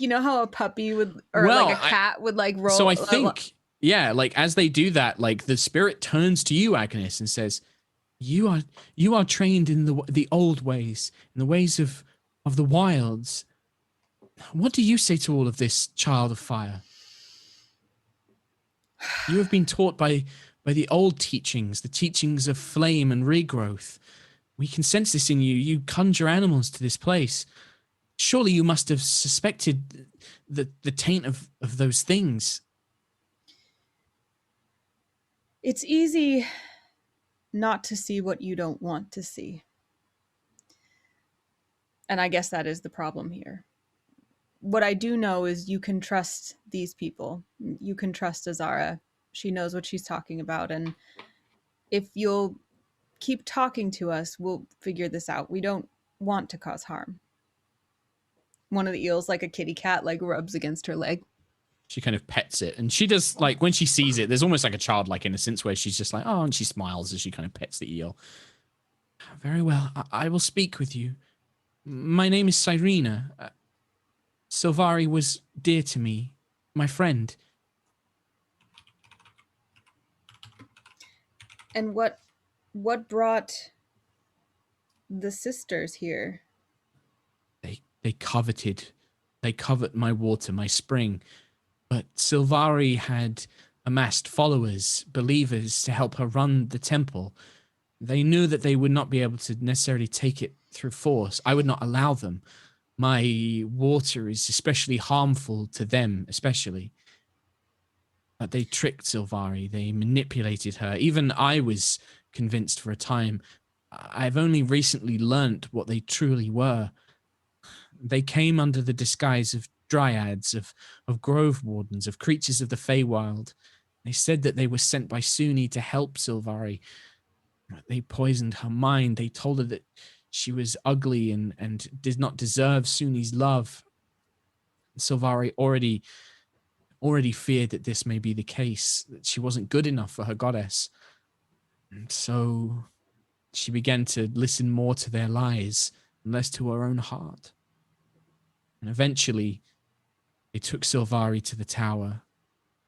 you know how a puppy would, or like a cat would roll. So I think as they do that, the spirit turns to you, Agnis, and says, You are trained in the old ways, in the ways of the wilds. What do you say to all of this, child of fire? You have been taught by the old teachings, the teachings of flame and regrowth. We can sense this in you. You conjure animals to this place. Surely you must have suspected the taint of those things. It's easy not to see what you don't want to see. And I guess that is the problem here. What I do know is you can trust these people. You can trust Azara. She knows what she's talking about. And if you'll keep talking to us, we'll figure this out. We don't want to cause harm. One of the eels, like a kitty cat, like rubs against her leg. She kind of pets it, and she does, like, when she sees it, there's almost like a childlike innocence where she's just like, oh, and she smiles as she kind of pets the eel. Very well, I will speak with you. My name is Cyrena. Silvari was dear to me, my friend. And what brought the sisters here? They coveted my water, my spring. But Silvari had amassed followers, believers, to help her run the temple. They knew that they would not be able to necessarily take it through force. I would not allow them. My water is especially harmful to them, especially. But they tricked Silvari. They manipulated her. Even I was convinced for a time. I've only recently learnt what they truly were. They came under the disguise of dryads, of grove wardens, of creatures of the Feywild. They said that they were sent by Sune to help Silvari. They poisoned her mind. They told her that she was ugly and did not deserve Sune's love. Silvari already feared that this may be the case, that she wasn't good enough for her goddess. And so she began to listen more to their lies and less to her own heart. And eventually, they took Silvari to the tower.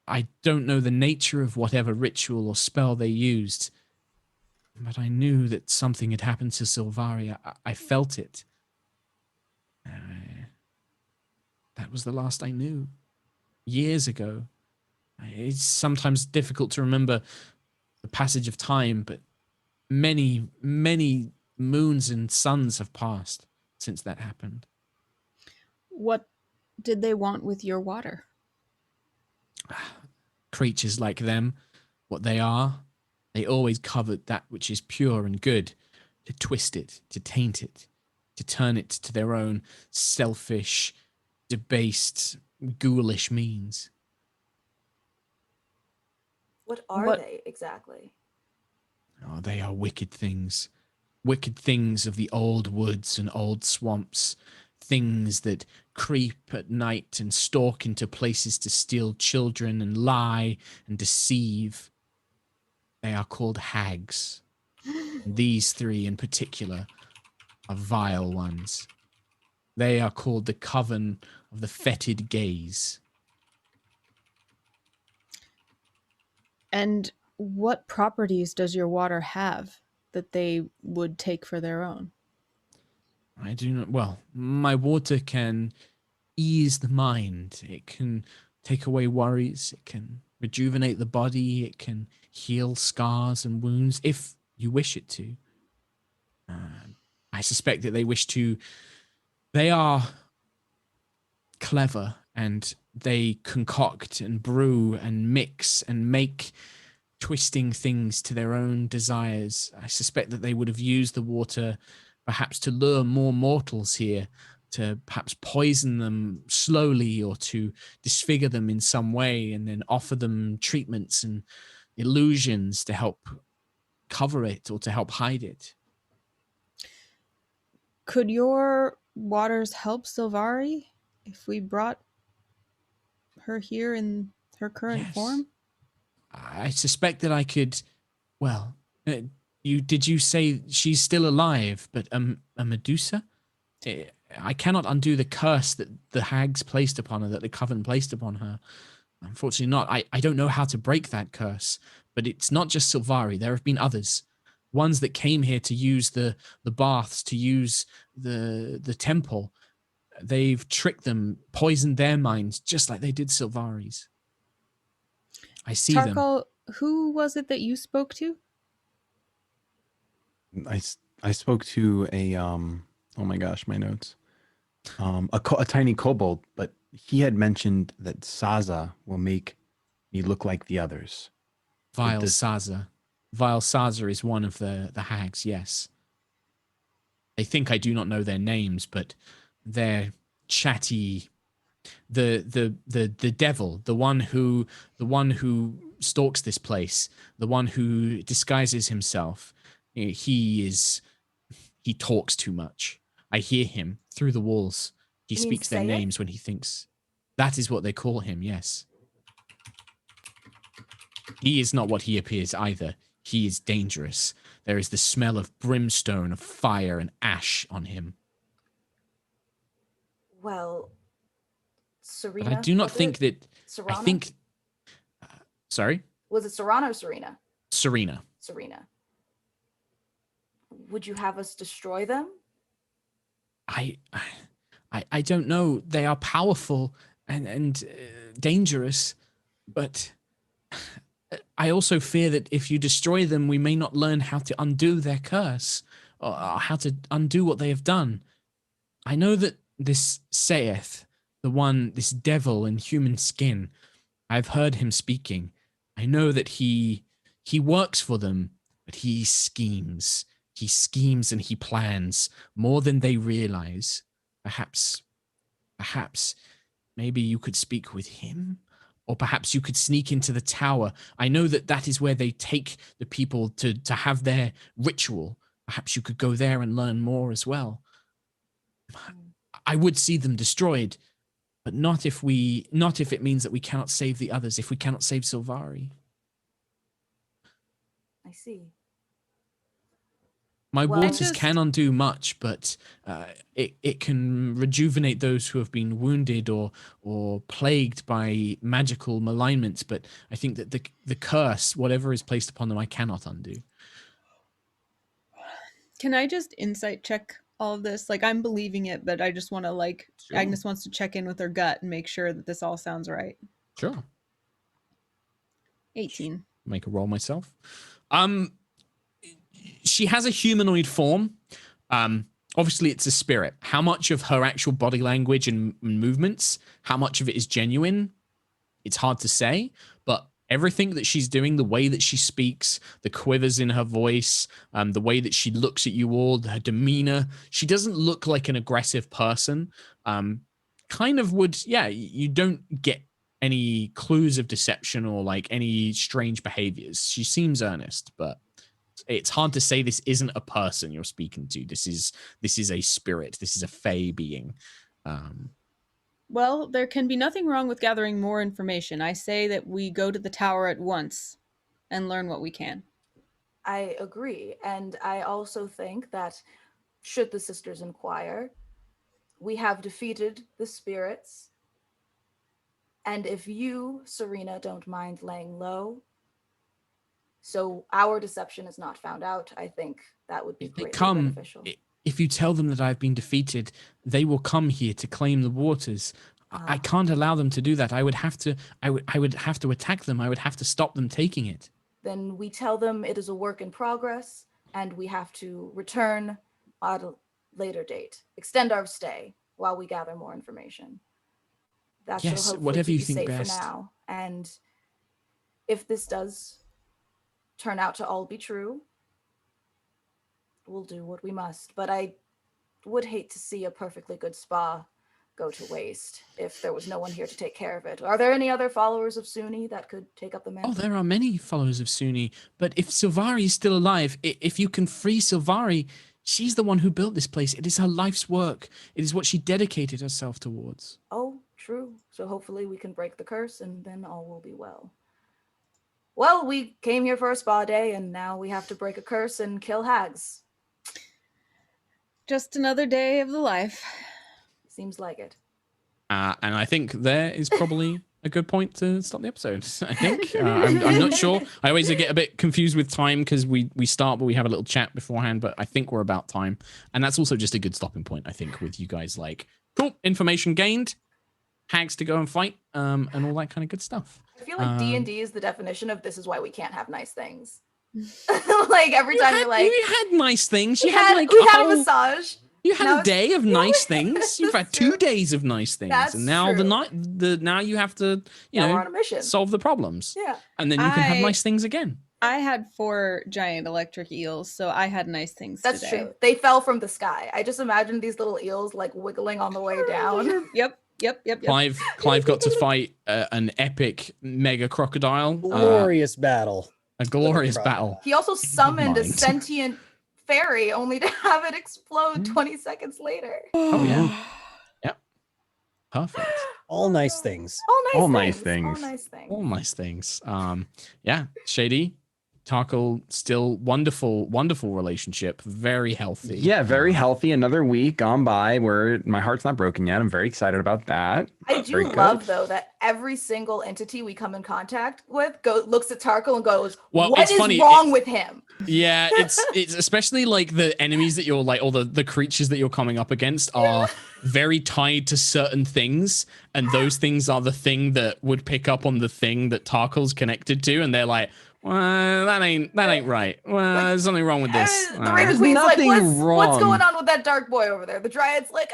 I don't know the nature of whatever ritual or spell they used, but I knew that something had happened to Silvari. I felt it. That was the last I knew. Years ago. It's sometimes difficult to remember the passage of time, but many, many moons and suns have passed since that happened. What did they want with your water? Creatures like them, what they are, they always covet that which is pure and good, to twist it, to taint it, to turn it to their own selfish, debased, ghoulish means. What are they exactly? Oh, they are wicked things of the old woods and old swamps, things that creep at night and stalk into places to steal children and lie and deceive. They are called hags. These three in particular are vile ones. They are called the Coven of the Fetid Gaze. And what properties does your water have that they would take for their own? I do not. Well, my water can ease the mind. It can take away worries. It can rejuvenate the body. It can heal scars and wounds if you wish it to. I suspect that they wish to. They are clever and they concoct and brew and mix and make twisting things to their own desires. I suspect that they would have used the water perhaps to lure more mortals here, to perhaps poison them slowly or to disfigure them in some way and then offer them treatments and illusions to help cover it or to help hide it. Could your waters help Silvari if we brought her here in her current form? I suspect that I could. Well, did you say she's still alive, but a medusa? I cannot undo the curse that the hags placed upon her, that the coven placed upon her. Unfortunately not. I don't know how to break that curse, but it's not just Silvari. There have been others. Ones that came here to use the baths, to use the temple. They've tricked them, poisoned their minds, just like they did Silvari's. I see Tarkhal, them. who was it that you spoke to? I spoke to a oh my gosh, my notes. A tiny kobold, but he had mentioned that Saza will make me look like the others. Vile Saza. Vilsaza is one of the hags, yes. They think I do not know their names, but they're chatty. The devil, the one who stalks this place, the one who disguises himself. He talks too much. I hear him through the walls. He speaks their names when he thinks. That is what they call him, yes. He is not what he appears either. He is dangerous. There is the smell of brimstone, of fire and ash on him. Well, Serena. But I do not think that. Serana? I think. Sorry? Was it Serana or Serena? Serena. Serena. Would you have us destroy them? I don't know. They are powerful and dangerous, but I also fear that if you destroy them, we may not learn how to undo their curse or how to undo what they have done. I know that this Saith, this devil in human skin, I've heard him speaking. I know that he works for them, but he schemes. He schemes and he plans more than they realize. Perhaps, maybe you could speak with him, or perhaps you could sneak into the tower. I know that is where they take the people to have their ritual. Perhaps you could go there and learn more as well. I would see them destroyed, but not if it means that we cannot save the others, if we cannot save Sylvari. I see. My waters can undo much, but it can rejuvenate those who have been wounded or plagued by magical malignments. But I think that the curse, whatever is placed upon them, I cannot undo. Can I just insight check all of this? Like, I'm believing it, but I just want to Sure. Agnis wants to check in with her gut and make sure that this all sounds right. Sure. 18. Make a roll myself. She has a humanoid form. Obviously, it's a spirit. How much of her actual body language and movements, how much of it is genuine, it's hard to say. But everything that she's doing, the way that she speaks, the quivers in her voice, the way that she looks at you all, her demeanor, she doesn't look like an aggressive person. You don't get any clues of deception or like any strange behaviors. She seems earnest, but it's hard to say this isn't a person you're speaking to. This is a spirit. This is a fae being. Well, there can be nothing wrong with gathering more information. I say that we go to the tower at once and learn what we can. I agree. And I also think that should the sisters inquire, we have defeated the spirits. And if you, Serena, don't mind laying low, so our deception is not found out, I think that would be greatly beneficial. If you tell them that I've been defeated, they will come here to claim the waters. I can't allow them to do that. I would have to attack them. I would have to stop them taking it. Then we tell them it is a work in progress and we have to return at a later date. Extend our stay while we gather more information. That yes, shall hopefully whatever keep you think safe best. For now. And if this does turn out to all be true, we'll do what we must. But I would hate to see a perfectly good spa go to waste if there was no one here to take care of it. Are there any other followers of Sune that could take up the mantle? Oh, there are many followers of Sune, but if Sylvari is still alive, if you can free Sylvari, she's the one who built this place. It is her life's work. It is what she dedicated herself towards. Oh, true. So hopefully we can break the curse and then all will be well. Well, we came here for a spa day and now we have to break a curse and kill hags. Just another day of the life. Seems like it. And I think there is probably a good point to stop the episode. I think. I'm not sure. I always get a bit confused with time because we start, but we have a little chat beforehand. But I think we're about time. And that's also just a good stopping point, I think, with you guys like, cool, information gained, hags to go and fight, and all that kind of good stuff. I feel like D&D is the definition of this is why we can't have nice things. Like every time you're like, you had nice things. We had a massage. You had a day of nice things. You've had 2 days of nice things, and now now you have to, now we're on a mission. solve the problems. Yeah, and then you can have nice things again. I had 4 giant electric eels, so I had nice things That's today. true. They fell from the sky. I just imagined these little eels like wiggling on the way down. Yep. Clive got to fight an epic mega crocodile. Glorious battle. A glorious battle. He also summoned a Mind. sentient fairy only to have it explode 20 seconds later. Oh yeah. Yep. Perfect. All nice things. All nice things. All nice things. Yeah, Shady, Tarkhal, still wonderful relationship. Very healthy. Yeah, very healthy. Another week gone by where my heart's not broken yet. I'm very excited about that. I do love though that every single entity we come in contact with looks at Tarkhal and goes, well, "What is wrong with him?" Yeah, it's especially like the enemies that you're like, or the creatures that you're coming up against are very tied to certain things, and those things are the thing that would pick up on the thing that Tarkhal's connected to, and they're like, well, that ain't right. Well, there's something wrong with this. The Raven Queen's like, what's going on with that dark boy over there? The Dryad's like,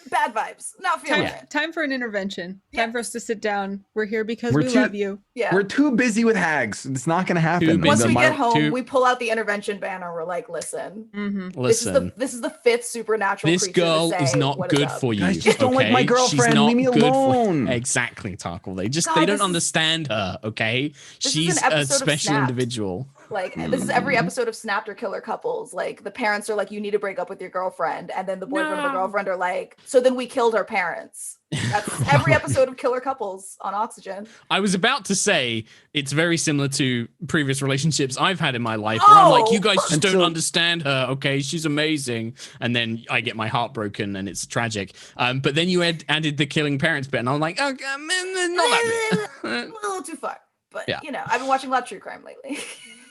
bad vibes. Not feeling it. Time for an intervention. Time for us to sit down. We're here because we love you. Yeah. We're too busy with hags. It's not going to happen. Once we get home, we pull out the intervention banner. We're like, listen. Mm-hmm. Listen. This is the 5th supernatural this creature girl to say, is not good for you. Guys, just don't like my girlfriend. Leave me alone. Exactly, Tarkhal. They don't understand her, okay? She's a special individual. Like, this is every episode of Snapped or Killer Couples. Like, the parents are like, you need to break up with your girlfriend. And then the boyfriend and the girlfriend are like, so then we killed our parents. That's every episode of Killer Couples on Oxygen. I was about to say it's very similar to previous relationships I've had in my life where I'm like, you guys just don't understand her, okay? She's amazing. And then I get my heart broken and it's tragic. But then you added the killing parents bit and I'm like, oh, not that bit. A little too far. But, you know, I've been watching a lot of true crime lately.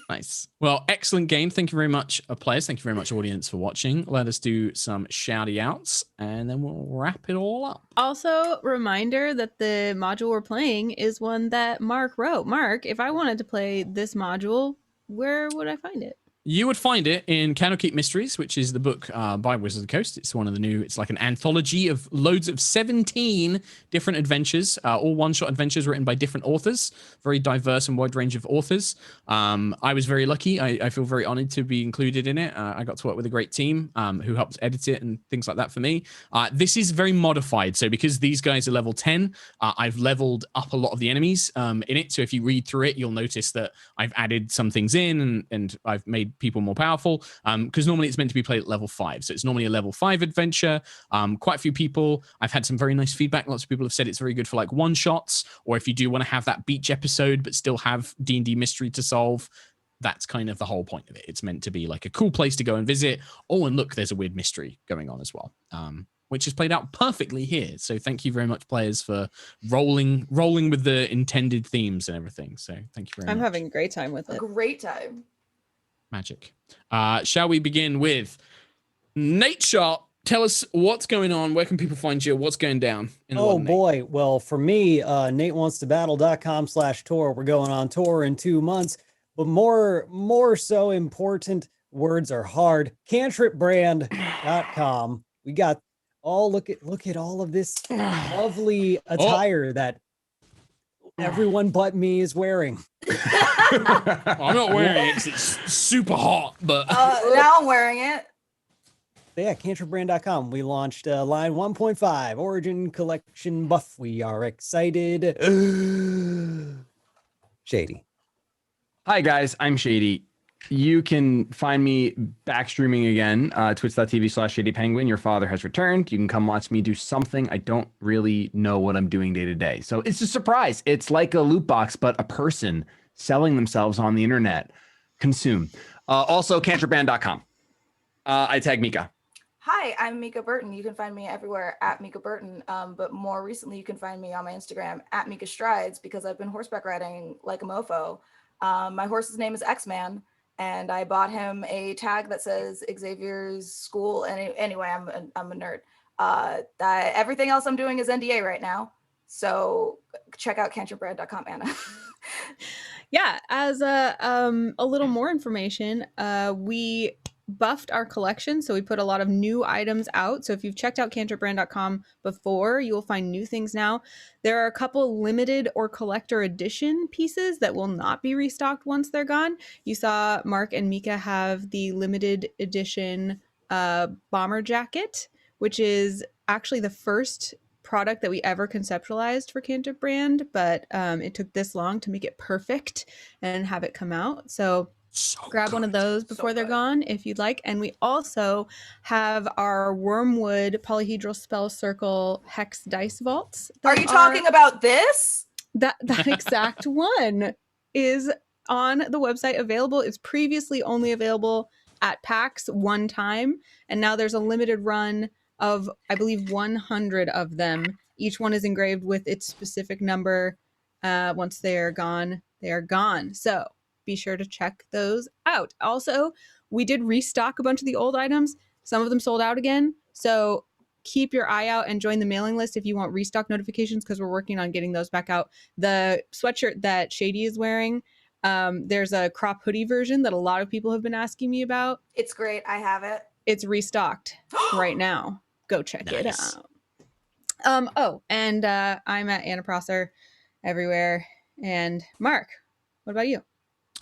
Nice. Well, excellent game. Thank you very much, players. Thank you very much, audience, for watching. Let us do some shouty outs and then we'll wrap it all up. Also, reminder that the module we're playing is one that Mark wrote. Mark, if I wanted to play this module, where would I find it? You would find it in Candlekeep Mysteries, which is the book by Wizards of the Coast. It's one of the new, it's like an anthology of loads of 17 different adventures, all one-shot adventures written by different authors, very diverse and wide range of authors. I was very lucky. I feel very honored to be included in it. I got to work with a great team who helped edit it and things like that for me. This is very modified. So because these guys are level 10, I've leveled up a lot of the enemies in it. So if you read through it, you'll notice that I've added some things in and I've made people more powerful because normally it's meant to be played at level 5, so it's normally a level 5 adventure. Quite a few people, I've had some very nice feedback. Lots of people have said it's very good for like one shots, or if you do want to have that beach episode but still have D&D mystery to solve. That's kind of the whole point of it. It's meant to be like a cool place to go and visit. Oh, and look, there's a weird mystery going on as well, which is played out perfectly here. So thank you very much, players, for rolling with the intended themes and everything. So thank you very much. I'm having a great time with it. A great time. Magic. Shall we begin with Nate Sharp? Tell us what's going on. Where can people find you? What's going down in the world, Nate? Boy. Well, for me, NateWantsToBattle.com/tour. We're going on tour in 2 months, but more so important, words are hard. CantripBrand.com. We got look at all of this lovely attire that everyone but me is wearing. I'm not wearing it because it's super hot, but now I'm wearing it. Yeah, CantripBrand.com. We launched line 1.5 Origin Collection buff. We are excited. Shady. Hi guys, I'm Shady. You can find me back streaming again, twitch.tv/ShadyPenguinn. Your father has returned. You can come watch me do something. I don't really know what I'm doing day to day. So it's a surprise. It's like a loot box, but a person selling themselves on the internet. Consume. Also, CantripBrand.com. I tag Mica. Hi, I'm Mica Burton. You can find me everywhere at Mica Burton. But more recently, you can find me on my Instagram at Mica Strides because I've been horseback riding like a mofo. My horse's name is X-Man. And I bought him a tag that says Xavier's School. And anyway, I'm a nerd. Everything else I'm doing is NDA right now. So check out CantripBrand.com, Anna. Yeah, as a little more information, we buffed our collection, so we put a lot of new items out. So if you've checked out cantripbrand.com before, you will find new things now. There are a couple limited or collector edition pieces that will not be restocked once they're gone. You saw Mark and Mica have the limited edition bomber jacket, which is actually the first product that we ever conceptualized for Cantrip Brand, but it took this long to make it perfect and have it come out. So grab one of those before they're gone if you'd like. And we also have our Wormwood Polyhedral Spell Circle Hex Dice Vaults. Are you talking about this? That exact one is on the website available. It's previously only available at PAX one time, and now there's a limited run of, I believe, 100 of them. Each one is engraved with its specific number. Once they are gone, they are gone. So be sure to check those out. Also, we did restock a bunch of the old items. Some of them sold out again. So keep your eye out and join the mailing list if you want restock notifications, because we're working on getting those back out. The sweatshirt that Shady is wearing, there's a crop hoodie version that a lot of people have been asking me about. It's great. I have it. It's restocked right now. Go check it out. And I'm at Anna Prosser everywhere. And Mark, what about you?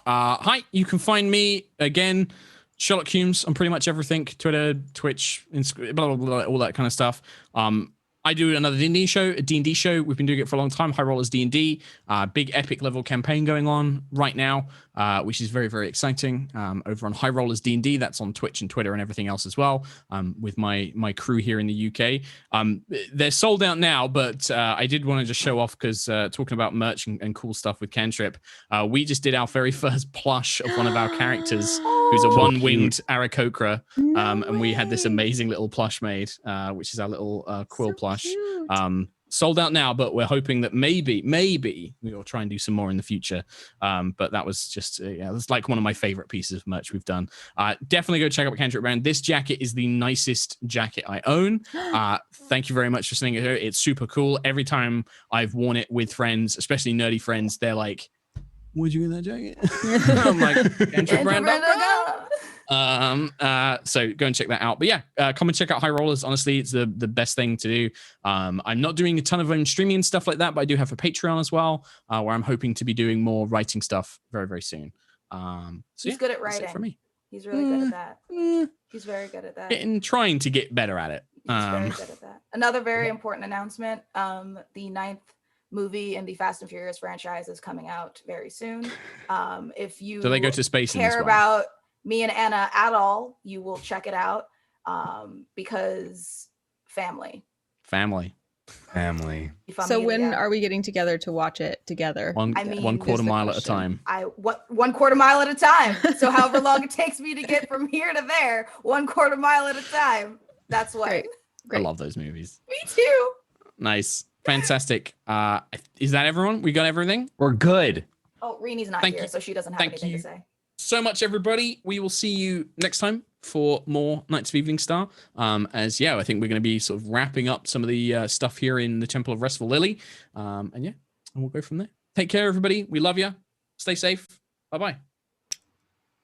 Hi, you can find me again, SherlockHulmes on pretty much everything: Twitter, Twitch, Instagram, blah, blah, blah, all that kind of stuff. I do another D&D show, a D&D show. We've been doing it for a long time. High Rollers D&D, big epic level campaign going on right now, which is very, very exciting. Over on High Rollers D&D, that's on Twitch and Twitter and everything else as well. With my crew here in the UK, they're sold out now, but I did want to just show off because talking about merch and cool stuff with Cantrip, we just did our very first plush of one of our characters, who's a one-winged Aarakocra, and we had this amazing little plush made, which is our little quill plush. Sold out now, but we're hoping that maybe we will try and do some more in the future. But that was just it's like one of my favorite pieces of merch we've done. Definitely go check out Cantrip Brand. This jacket is the nicest jacket I own. Thank you very much for sending it here. It's super cool. Every time I've worn it with friends, especially nerdy friends, they're like, "Where'd you get that jacket?" I'm like, Cantrip Brand. So go and check that out. But yeah, come and check out High Rollers. Honestly, it's the best thing to do. I'm not doing a ton of streaming and stuff like that, but I do have a Patreon as well, where I'm hoping to be doing more writing stuff very, very soon. He's good at writing. Mm. For me. He's really good at that. He's very good at that. And trying to get better at it. He's very good at that. Another very important announcement: the 9th movie in the Fast and Furious franchise is coming out very soon. If you do they go to space? Care about me and Anna at all, you will check it out, because family. So when are we getting together to watch it together? One quarter mile at a time. 1 quarter mile at a time. So however long it takes me to get from here to there, 1 quarter mile at a time. That's what. Great. I love those movies. Me too. Nice. Fantastic. Is that everyone? We got everything? We're good. Oh, Reenie's not here, so she doesn't have anything to say. So much, everybody. We will see you next time for more Knights of Eveningstar. I think we're going to be sort of wrapping up some of the stuff here in the Temple of Restful Lily. And we'll go from there. Take care, everybody. We love you. Stay safe. Bye-bye.